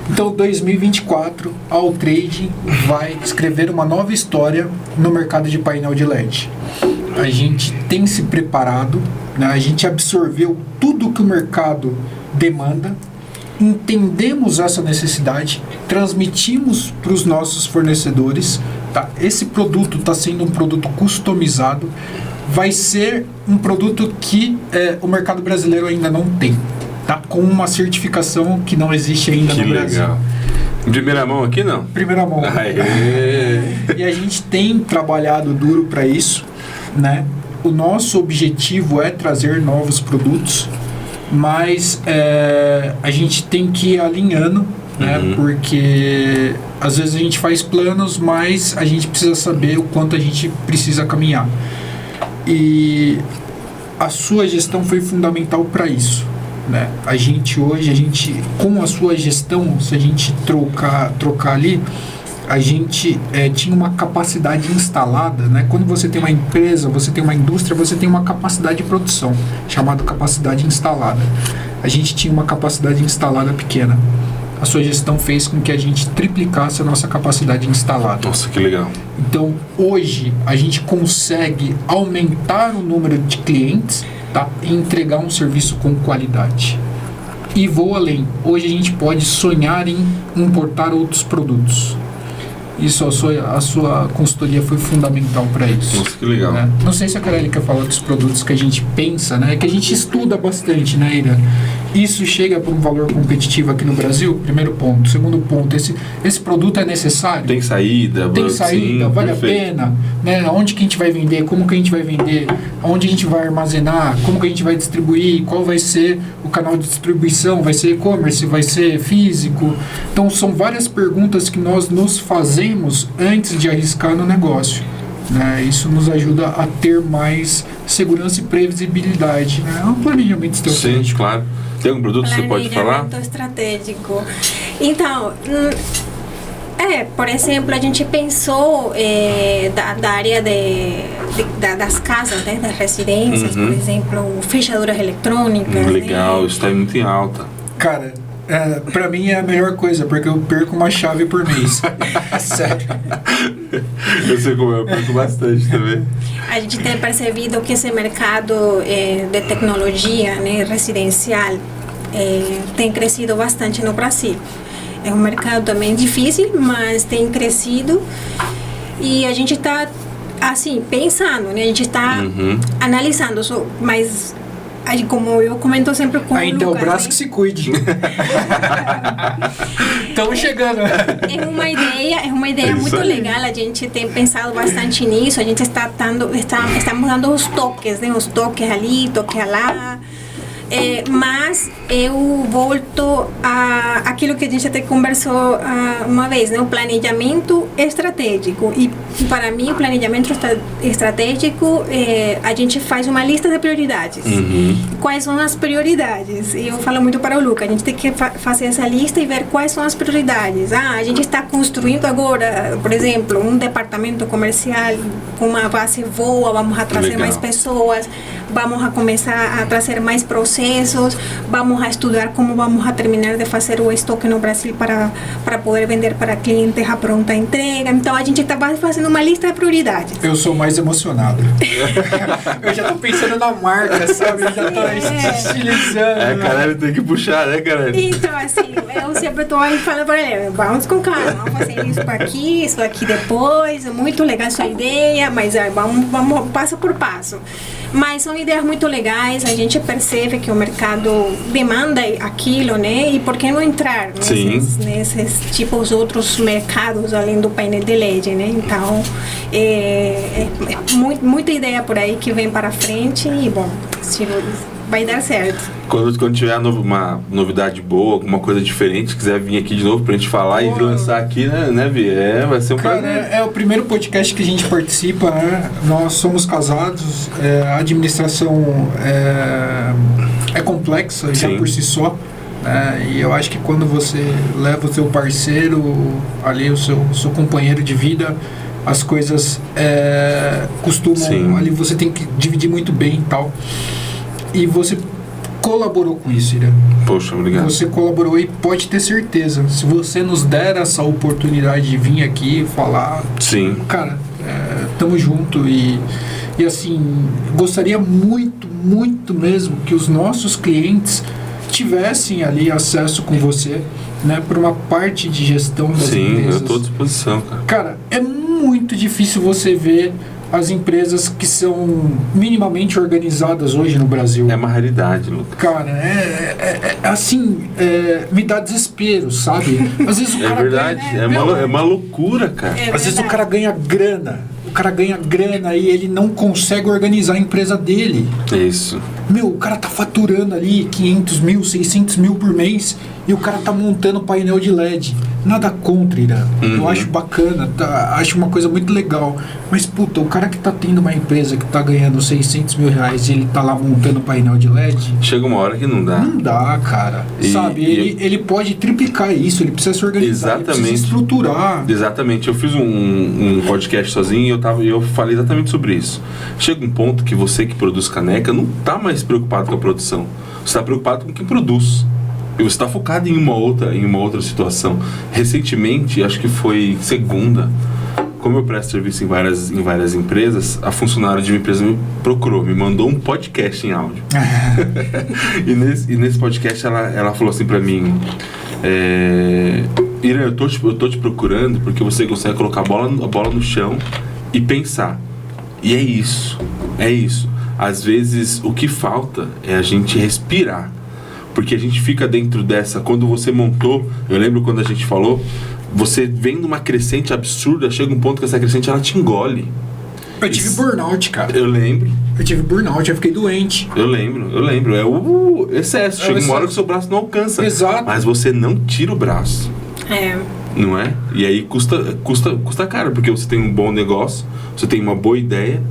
Então, 2024, a Alltrading vai escrever uma nova história no mercado de painel de LED. A gente tem se preparado, né? A gente absorveu tudo que o mercado demanda, entendemos essa necessidade, transmitimos para os nossos fornecedores, tá? Esse produto está sendo um produto customizado, vai ser um produto que o mercado brasileiro ainda não tem, tá? Com uma certificação que não existe ainda no Brasil. Legal. Em primeira mão aqui, não? Primeira mão. E a gente tem trabalhado duro para isso, né? O nosso objetivo é trazer novos produtos, mas a gente tem que ir alinhando, né? Porque às vezes a gente faz planos, mas a gente precisa saber o quanto a gente precisa caminhar. E a sua gestão foi fundamental para isso, né? A gente hoje, com a sua gestão, se a gente trocar ali, a gente tinha uma capacidade instalada, né? Quando você tem uma empresa, você tem uma indústria, você tem uma capacidade de produção, chamada capacidade instalada. A gente tinha uma capacidade instalada pequena. A sua gestão fez com que a gente triplicasse a nossa capacidade instalada. Nossa, que legal. Então, hoje, a gente consegue aumentar o número de clientes, tá? E entregar um serviço com qualidade. E vou além. Hoje a gente pode sonhar em importar outros produtos. Isso, a sua consultoria foi fundamental para isso. Nossa, que legal. Né? Não sei se a Carelli quer falar dos produtos que a gente pensa, né? Que a gente estuda bastante, né, Ira? Isso chega para um valor competitivo aqui no Brasil? Primeiro ponto. Segundo ponto, esse produto é necessário? Tem saída? Tem saída, sim, vale perfeito. a pena? Né? Onde que a gente vai vender? Como que a gente vai vender? Onde a gente vai armazenar? Como que a gente vai distribuir? Qual vai ser o canal de distribuição? Vai ser e-commerce? Vai ser físico? Então, são várias perguntas que nós nos fazemos antes de arriscar no negócio. Né? Isso nos ajuda a ter mais segurança e previsibilidade. Né? É um planejamento estratégico. Sim, claro. Tem algum produto que você pode falar? Planejamento estratégico. Então, por exemplo, a gente pensou da área das casas, né, das residências, por exemplo, fechaduras eletrônicas. Legal, né? isso está muito em alta. Cara, pra mim é a melhor coisa, porque eu perco uma chave por mês. Sério. Eu sei como eu perco bastante também. A gente tem percebido que esse mercado de tecnologia, né, residencial tem crescido bastante no Brasil. É um mercado também difícil, mas tem crescido e a gente está assim pensando, né? A gente está analisando, mas como eu comento sempre com o Lucas, então o braço, né? que se cuide. Estamos chegando. É uma ideia muito legal. A gente tem pensado bastante nisso. A gente estamos dando os toques, né? Os toques ali, toques lá. Mas eu volto àquilo que a gente até conversou uma vez, né? O planejamento estratégico. E para mim, o planejamento estratégico, a gente faz uma lista de prioridades. Quais são as prioridades? Eu falo muito para o Lucas, a gente tem que fazer essa lista e ver quais são as prioridades. A gente está construindo agora, por exemplo, um departamento comercial com uma base boa, vamos a trazer mais pessoas, vamos a começar a trazer mais processos, vamos a estudar como vamos a terminar de fazer o estoque no Brasil para poder vender para clientes a pronta entrega. Então a gente está fazendo uma lista de prioridades. Eu sou mais emocionado. Eu já estou pensando na marca, sabe? Eu já estou estilizando. Caralho, tem que puxar, né, caralho? Então, assim, eu sempre estou aí falando para ele, vamos com calma, vamos fazer isso aqui depois, é muito legal sua ideia, mas vamos passo por passo. Mas são ideias muito legais, a gente percebe que o mercado demanda aquilo, né? E por que não entrar nesses tipos outros mercados além do painel de LED, né? Então, muita ideia por aí que vem para frente e, bom, vai dar certo. Quando tiver uma novidade boa, alguma coisa diferente, quiser vir aqui de novo pra gente falar e lançar aqui, né, Vi? Vai ser um prazer. É o primeiro podcast que a gente participa, né? Nós somos casados, a administração é complexa já por si só. E eu acho que quando você leva o seu parceiro, ali o seu companheiro de vida, as coisas costumam, ali você tem que dividir muito bem e tal. E você colaborou com isso, Ira. Poxa, obrigado. Você colaborou e pode ter certeza. Se você nos der essa oportunidade de vir aqui e falar... Sim. Cara, tamo junto e assim, gostaria muito, muito mesmo que os nossos clientes tivessem ali acesso com você, né, para uma parte de gestão das empresas. Eu estou à disposição, cara. Cara, é muito difícil você ver as empresas que são minimamente organizadas hoje no Brasil. É uma raridade, Lucas. Cara, assim, me dá desespero, sabe? Às vezes o cara verdade, ganha, é uma loucura, cara. às vezes o cara ganha grana. O cara ganha grana e ele não consegue organizar a empresa dele. É isso. Meu, o cara tá faturando ali 500 mil, 600 mil por mês e o cara tá montando painel de LED. Nada contra, Irã. Eu acho bacana, acho uma coisa muito legal. Mas, puta, o cara que tá tendo uma empresa que tá ganhando 600 mil reais e ele tá lá montando painel de LED... Chega uma hora que não dá. Não dá, cara. Sabe? Ele pode triplicar isso, ele precisa se organizar, ele precisa estruturar. Exatamente. Eu fiz um podcast sozinho e eu falei exatamente sobre isso. Chega um ponto que você que produz caneca não tá mais preocupado com a produção. Você tá preocupado com quem produz. E você está focado em uma outra situação. Recentemente, acho que foi segunda, como eu presto serviço em várias empresas, a funcionária de uma empresa me procurou, me mandou um podcast em áudio. e nesse podcast ela falou assim pra mim: Irã, eu tô te procurando porque você consegue colocar a bola no chão e pensar. E é isso. Às vezes o que falta é a gente respirar. Porque a gente fica dentro dessa... Quando você montou... Eu lembro quando a gente falou... Você vem numa crescente absurda... Chega um ponto que essa crescente, ela te engole. Eu tive burnout, cara. Eu lembro. Eu tive burnout, eu fiquei doente. Eu lembro. É o excesso. Chega uma hora que o seu braço não alcança. Exato. Mas você não tira o braço. Não é? E aí custa caro. Porque você tem um bom negócio... Você tem uma boa ideia...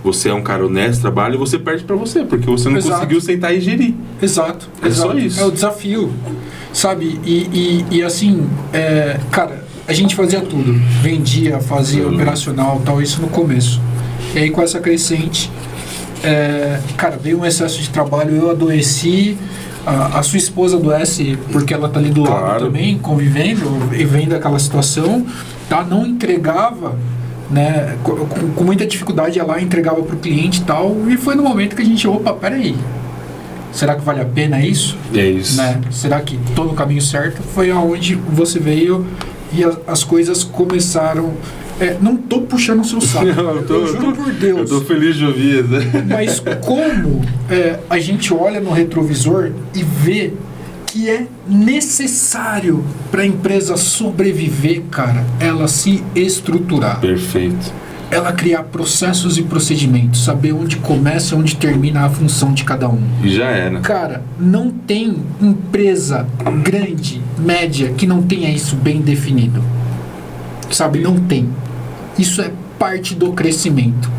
Você é um cara honesto, trabalha e você perde pra você, porque você não conseguiu sentar e gerir. Exato. Só isso. É o desafio, sabe? E assim, cara, a gente fazia tudo. Vendia, fazia operacional, tal, isso no começo. E aí com essa crescente, cara, veio um excesso de trabalho, eu adoeci, a sua esposa adoece porque ela tá ali do lado também, convivendo e vendo aquela situação, tá? Não entregava... Né, com muita dificuldade, ela entregava para o cliente e tal, e foi no momento que a gente, peraí, será que vale a pena isso? É isso. Né? Será que estou no caminho certo? Foi aonde você veio e as coisas começaram. Não tô puxando o seu saco, eu juro por Deus. Eu tô feliz de ouvir, né? Mas como a gente olha no retrovisor e vê que é necessário para a empresa sobreviver, cara, ela se estruturar. Perfeito. Ela criar processos e procedimentos, saber onde começa e onde termina a função de cada um. E já era. Cara, não tem empresa grande, média, que não tenha isso bem definido. Sabe, não tem. Isso é parte do crescimento.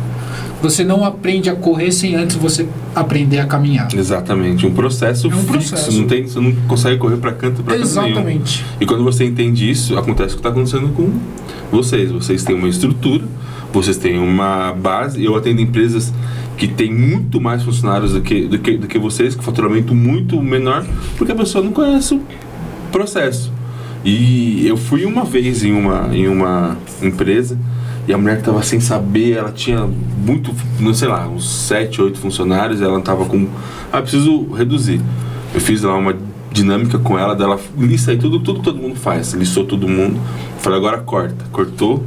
Você não aprende a correr sem antes você aprender a caminhar. Exatamente, um processo fixo. Você não consegue correr para canto para canto. Exatamente. E quando você entende isso, acontece o que está acontecendo com vocês. Vocês têm uma estrutura, vocês têm uma base. Eu atendo empresas que têm muito mais funcionários do que vocês, com faturamento muito menor, porque a pessoa não conhece o processo. E eu fui uma vez em uma empresa e a mulher que estava sem saber, ela tinha não sei lá, uns 7, 8 funcionários, ela estava com... preciso reduzir. Eu fiz lá uma dinâmica com ela, dela lista aí tudo que todo mundo faz. Listou todo mundo. Falei, agora corta. Cortou,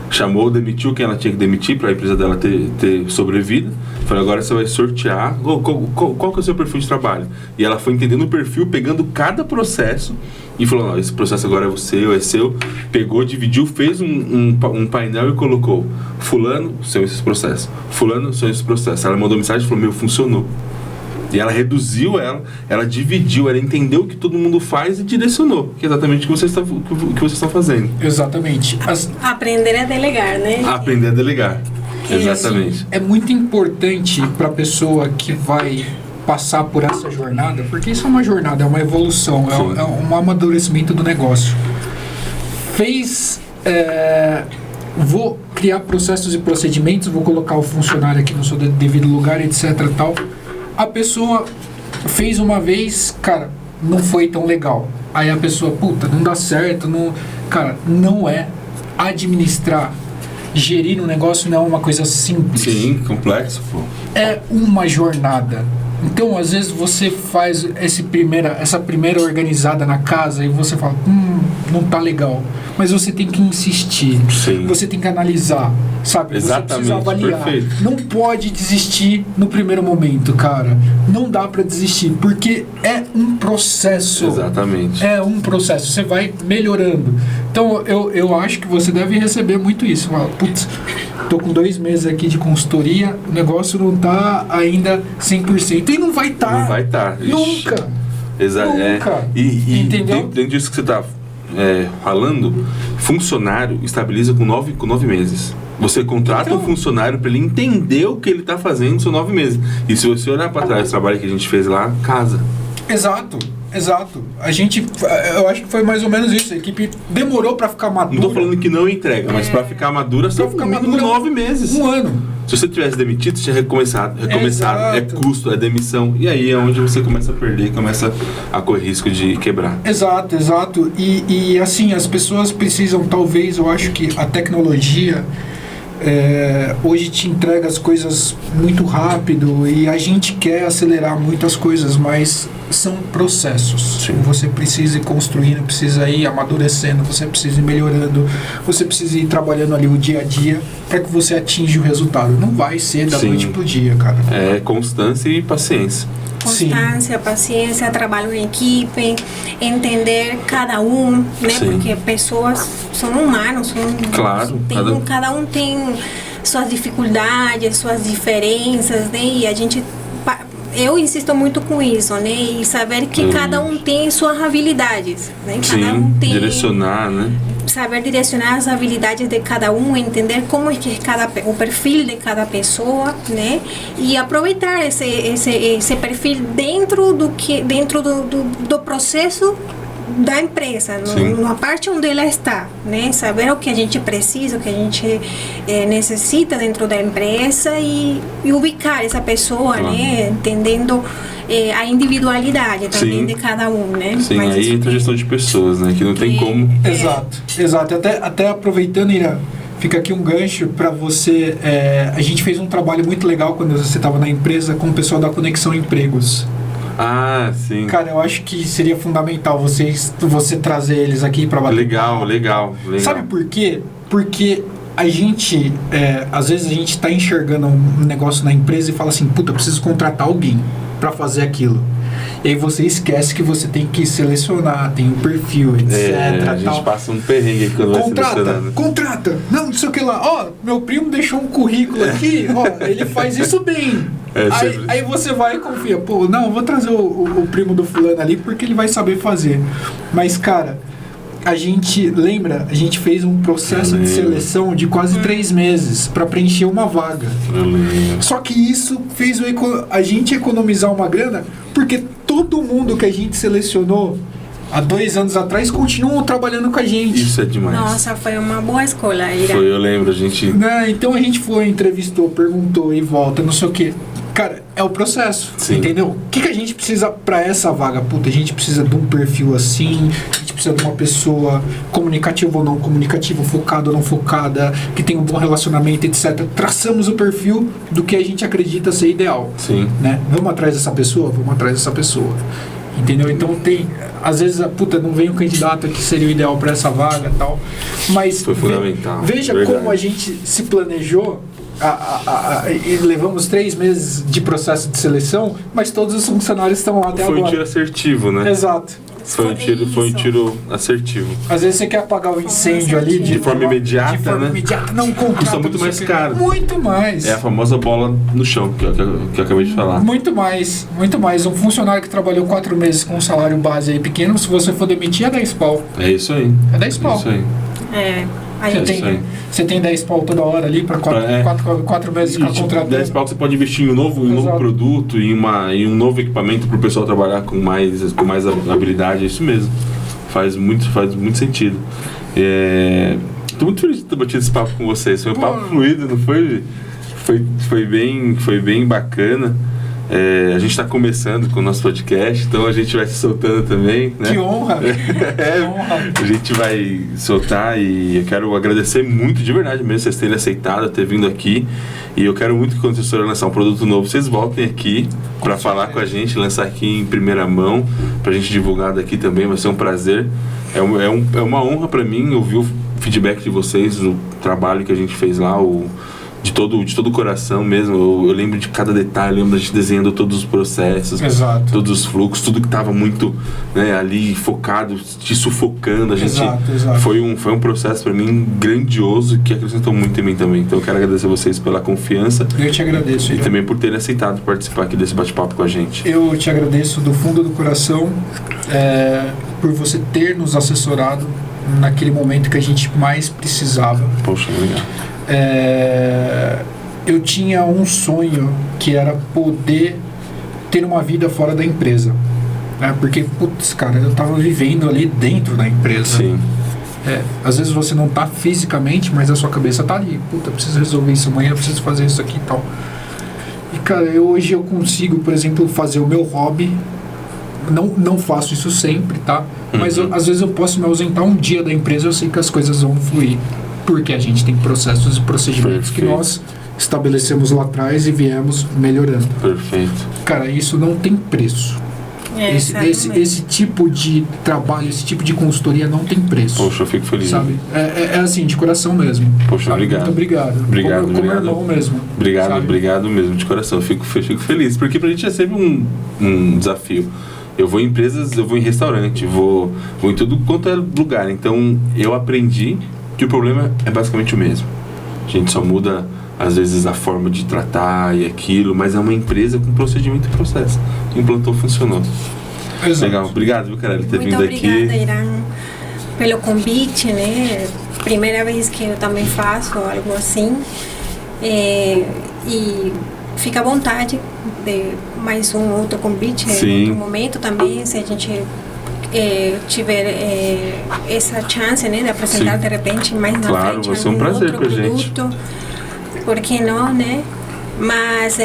chamou, demitiu quem ela tinha que demitir para a empresa dela ter sobrevivido. Falei, agora você vai sortear qual que é o seu perfil de trabalho. E ela foi entendendo o perfil, pegando cada processo e falou, não, esse processo agora é seu, é seu. Pegou, dividiu, fez um painel e colocou fulano, são esses processos, fulano, são esses processos. Ela mandou mensagem e falou, funcionou. E ela reduziu ela dividiu, ela entendeu o que todo mundo faz e direcionou, que é exatamente o que vocês estão fazendo. Exatamente. Aprender a delegar, né? Aprender a delegar. Exatamente. Assim, é muito importante para a pessoa que vai passar por essa jornada, porque isso é uma jornada, é uma evolução, é um amadurecimento do negócio. Vou criar processos e procedimentos, vou colocar o funcionário aqui no seu devido lugar, etc. tal. A pessoa fez uma vez, cara, não foi tão legal. Aí a pessoa, não dá certo, não... Cara, não é administrar, gerir um negócio não é uma coisa simples. Sim, complexo, pô. É uma jornada. Então, às vezes, você faz essa primeira organizada na casa e você fala, não tá legal. Mas você tem que insistir. Sim. Você tem que analisar, sabe? Exatamente, você precisa avaliar. perfeito. Não pode desistir no primeiro momento, cara. Não dá pra desistir, porque é um processo. Exatamente. É um processo. Você vai melhorando. Então, eu acho que você deve receber muito isso. Fala, putz, tô com 2 meses aqui de consultoria, o negócio não tá ainda 100%. E não vai estar. Não vai estar. Nunca. Nunca. E entendeu? dentro disso que você está falando, funcionário estabiliza com 9 meses. Você contrata um funcionário para ele entender o que ele está fazendo nos seus 9 meses. E se você olhar para trás do trabalho que a gente fez lá, casa. Exato. Eu acho que foi mais ou menos isso. A equipe demorou para ficar madura. Não tô falando que não entrega, mas para ficar madura, são no mínimo 9 meses. 1 ano. Se você tivesse demitido, você tinha recomeçado. Exato. É custo, é demissão. E aí é onde você começa a perder, começa a correr risco de quebrar. Exato. E assim, as pessoas precisam, talvez, eu acho que a tecnologia hoje te entrega as coisas muito rápido e a gente quer acelerar muitas coisas, mas são processos. Sim. Você precisa ir construindo, precisa ir amadurecendo, você precisa ir melhorando, você precisa ir trabalhando ali o dia a dia para que você atinja o resultado. Não vai ser da noite pro dia, cara. É constância e paciência. Constância, paciência, trabalho em equipe, entender cada um, né? Sim. Porque pessoas são humanos, Claro, cada um tem suas dificuldades, suas diferenças, né? E a gente, eu insisto muito com isso, né? E saber que cada um tem suas habilidades, né? Cada um tem direcionar, né? Saber direcionar as habilidades de cada um, entender como é que o perfil de cada pessoa, né? E aproveitar esse perfil dentro do processo da empresa, na parte onde ela está, né? Saber o que a gente precisa, o que a gente necessita dentro da empresa e ubicar essa pessoa, né? Entendendo a individualidade também de cada um, né? Sim, mas aí entra a gestão de pessoas, né? Que não tem como. Exato. Até aproveitando, Ira, fica aqui um gancho para você. A gente fez um trabalho muito legal quando você estava na empresa com o pessoal da Conexão Empregos. Ah, sim. Cara, eu acho que seria fundamental você trazer eles aqui para bater. Legal. Sabe por quê? Porque a gente, às vezes a gente está enxergando um negócio na empresa e fala assim, puta, preciso contratar alguém para fazer aquilo. E aí você esquece que você tem que selecionar, tem um perfil, etc. A gente passa um perrengue quando vai selecionando. Contrata! Não sei o que lá. Ó, meu primo deixou um currículo aqui, ó, ele faz isso bem. Aí você vai e confia, pô, não, eu vou trazer o primo do fulano ali porque ele vai saber fazer. Mas, cara, a gente fez um processo de seleção de quase 3 meses para preencher uma vaga. Só que isso fez a gente economizar uma grana, porque todo mundo que a gente selecionou há 2 anos atrás continuam trabalhando com a gente. Isso é demais. Nossa, foi uma boa escola, Ira. Foi, eu lembro, a gente... Então a gente foi, entrevistou, perguntou e volta, não sei o quê. Cara, é o processo, entendeu? O que a gente precisa pra essa vaga? Puta, a gente precisa de um perfil assim, a gente precisa de uma pessoa comunicativa ou não comunicativa, focada ou não focada, que tem um bom relacionamento, etc. Traçamos o perfil do que a gente acredita ser ideal. Sim. Né? Vamos atrás dessa pessoa? Vamos atrás dessa pessoa. Entendeu? Então às vezes, não vem um candidato que seria o ideal pra essa vaga e tal. Mas foi fundamental. Veja como a gente se planejou. E levamos 3 meses de processo de seleção, mas todos os funcionários estão lá até agora. Foi um tiro assertivo, né? Exato. Foi um tiro assertivo. Às vezes você quer apagar o incêndio ali de forma imediata, não contrata. Custa muito mais caro. Muito mais. É a famosa bola no chão, que eu acabei de falar. Muito mais. Um funcionário que trabalhou 4 meses com um salário base aí pequeno, se você for demitir, é 10 pau. É isso aí. É 10 pau. É isso aí. Você tem 10 pau toda hora ali para 4 meses ficar contratando. 10 pau que você pode investir em um novo produto, em um novo equipamento para o pessoal trabalhar com mais habilidade. É isso mesmo. Faz muito sentido. Estou muito feliz de ter batido esse papo com vocês. Foi um papo fluido, não foi? Foi bem bacana. A gente está começando com o nosso podcast, então a gente vai se soltando também, né? Que honra! Que honra! A gente vai soltar e eu quero agradecer muito, de verdade mesmo, vocês terem aceitado, ter vindo aqui. E eu quero muito que quando vocês forem lançar um produto novo, vocês voltem aqui para falar com a gente, lançar aqui em primeira mão, para a gente divulgar daqui também, vai ser um prazer. É uma honra para mim ouvir o feedback de vocês, o trabalho que a gente fez lá, de todo o coração mesmo. Eu lembro de cada detalhe, lembro da gente desenhando todos os processos, Exato. todos os fluxos, tudo que estava muito, né, ali focado, te sufocando. A gente Exato. Foi um processo para mim grandioso que acrescentou muito em mim também. Então eu quero agradecer a vocês pela confiança. Eu te agradeço. E também por terem aceitado participar aqui desse bate-papo com a gente. Eu te agradeço do fundo do coração por você ter nos assessorado naquele momento que a gente mais precisava. Poxa, legal. Eu tinha um sonho que era poder ter uma vida fora da empresa, né? Porque, putz, cara, eu tava vivendo ali dentro da empresa. Sim. Às vezes você não tá fisicamente, mas a sua cabeça tá ali. Puta, eu preciso resolver isso amanhã, eu preciso fazer isso aqui e tal. E, cara, hoje eu consigo, por exemplo, fazer o meu hobby. Não faço isso sempre, tá? Mas às vezes eu posso me ausentar um dia da empresa, eu sei que as coisas vão fluir. Porque a gente tem processos e procedimentos que nós estabelecemos lá atrás e viemos melhorando. Perfeito. Cara, isso não tem preço. Esse tipo de trabalho, esse tipo de consultoria não tem preço. Poxa, eu fico feliz. Sabe? É assim, de coração mesmo. Poxa, sabe? obrigado. Muito obrigado. Como irmão mesmo. Obrigado mesmo, de coração. Eu fico feliz. Porque pra gente é sempre um desafio. Eu vou em empresas, eu vou em restaurante, vou em tudo quanto é lugar. Então, eu aprendi que o problema é basicamente o mesmo. A gente só muda, às vezes, a forma de tratar e aquilo, mas é uma empresa com procedimento e processo. Implantou, funcionou. Exato. Legal. Obrigado, viu, Carelli, por ter vindo aqui. Muito obrigada, Irã, pelo convite, né? Primeira vez que eu também faço algo assim. E fica à vontade de mais um outro convite em outro momento também, se a gente tiver essa chance, né, de apresentar de repente mais na frente vai ser um prazer pra gente. Por que não, né? Mas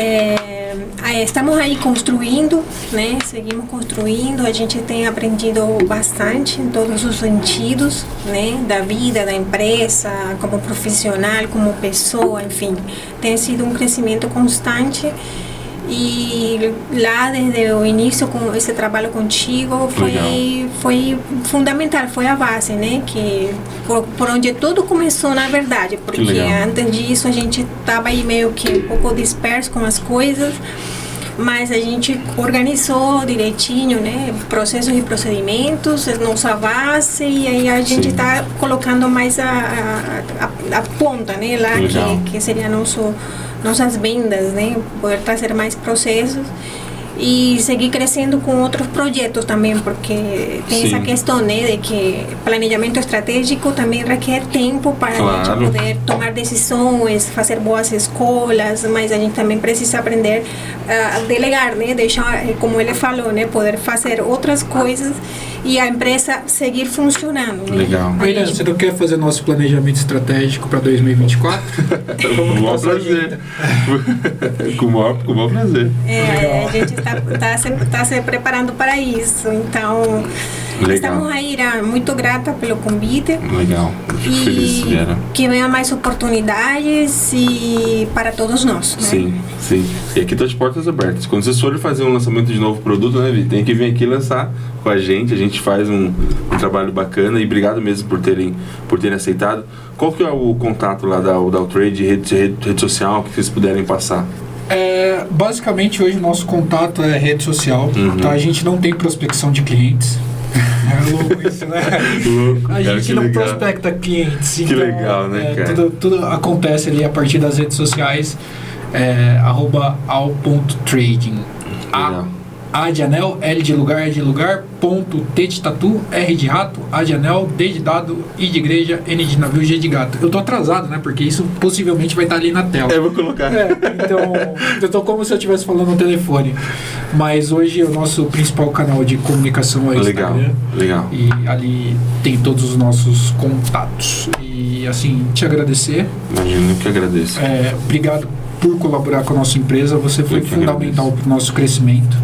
estamos aí construindo, né? Seguimos construindo. A gente tem aprendido bastante em todos os sentidos, né? Da vida, da empresa, como profissional, como pessoa, enfim. Tem sido um crescimento constante. E lá desde o início com esse trabalho contigo foi fundamental, foi a base, né? Que por onde tudo começou, na verdade, porque antes disso a gente estava aí meio que um pouco disperso com as coisas, mas a gente organizou direitinho, né? Processos e procedimentos, nossa base, e aí a gente está colocando mais a ponta, né? Lá que seria nossas vendas, né? Poder trazer mais processos e seguir crescendo com outros projetos também, porque tem essa questão, né, de que planejamento estratégico também requer tempo para a gente poder tomar decisões, fazer boas escolhas, mas a gente também precisa aprender a delegar, né, deixar, como ele falou, né, poder fazer outras coisas e a empresa seguir funcionando. Né? Legal. William, você não quer fazer nosso planejamento estratégico para 2024? Com o maior prazer. Com o maior prazer. A gente está se preparando para isso. Então, estamos aí, muito grata pelo convite. Legal. Fico feliz, Vera. Que venham mais oportunidades e para todos nós. Né? Sim. E aqui está de portas abertas. Quando vocês forem fazer um lançamento de novo produto, né, Vi? Tem que vir aqui lançar com a gente faz um trabalho bacana e obrigado mesmo por terem aceitado. Qual que é o contato lá da Outrade, rede social, que vocês puderem passar? Basicamente hoje o nosso contato é rede social, tá? A gente não tem prospecção de clientes. É louco isso, né? A gente não prospecta clientes. Que então, legal, né, cara? Tudo acontece ali a partir das redes sociais, @ao.trading. A de anel, L de lugar, ponto, T de tatu, R de rato, A de anel, D de dado, I de igreja, N de navio, G de gato. Eu tô atrasado, né? Porque isso possivelmente vai estar ali na tela. Vou colocar. Então, eu tô como se eu estivesse falando no telefone. Mas hoje o nosso principal canal de comunicação é o Instagram. Legal. E ali tem todos os nossos contatos. E assim, te agradecer. Imagino que agradeço. Obrigado por colaborar com a nossa empresa. Você foi fundamental para o nosso crescimento.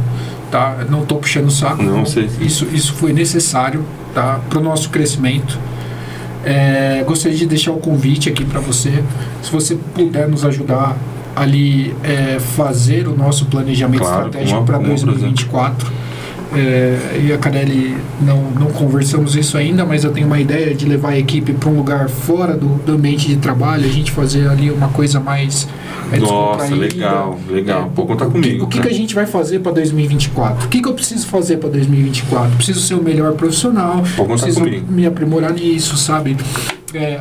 Tá? Não estou puxando o saco. Não sei. Isso foi necessário, tá? Para o nosso crescimento. Gostaria de deixar o convite aqui para você. Se você puder nos ajudar ali fazer o nosso planejamento estratégico para 2024. E a Carelli não conversamos isso ainda, mas eu tenho uma ideia de levar a equipe para um lugar fora do ambiente de trabalho, a gente fazer ali uma coisa mais nossa, legal. Pode contar comigo. O que a gente vai fazer para 2024? O que eu preciso fazer para 2024? Preciso ser o melhor profissional, preciso me aprimorar nisso, sabe?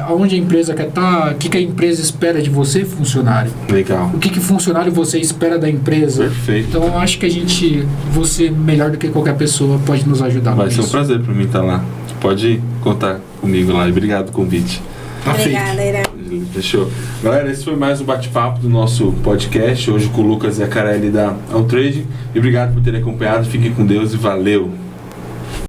Aonde a empresa quer estar, o que a empresa espera de você, funcionário. Legal. O que funcionário você espera da empresa. Perfeito. Então eu acho que você, melhor do que qualquer pessoa, pode nos ajudar. Vai ser um prazer para mim estar lá. Pode contar comigo lá. Obrigado pelo convite. Obrigada, Ira. Fechou. Galera, esse foi mais um bate-papo do nosso podcast, hoje com o Lucas e a Carelli da Altrade. E obrigado por terem acompanhado. Fiquem com Deus e valeu!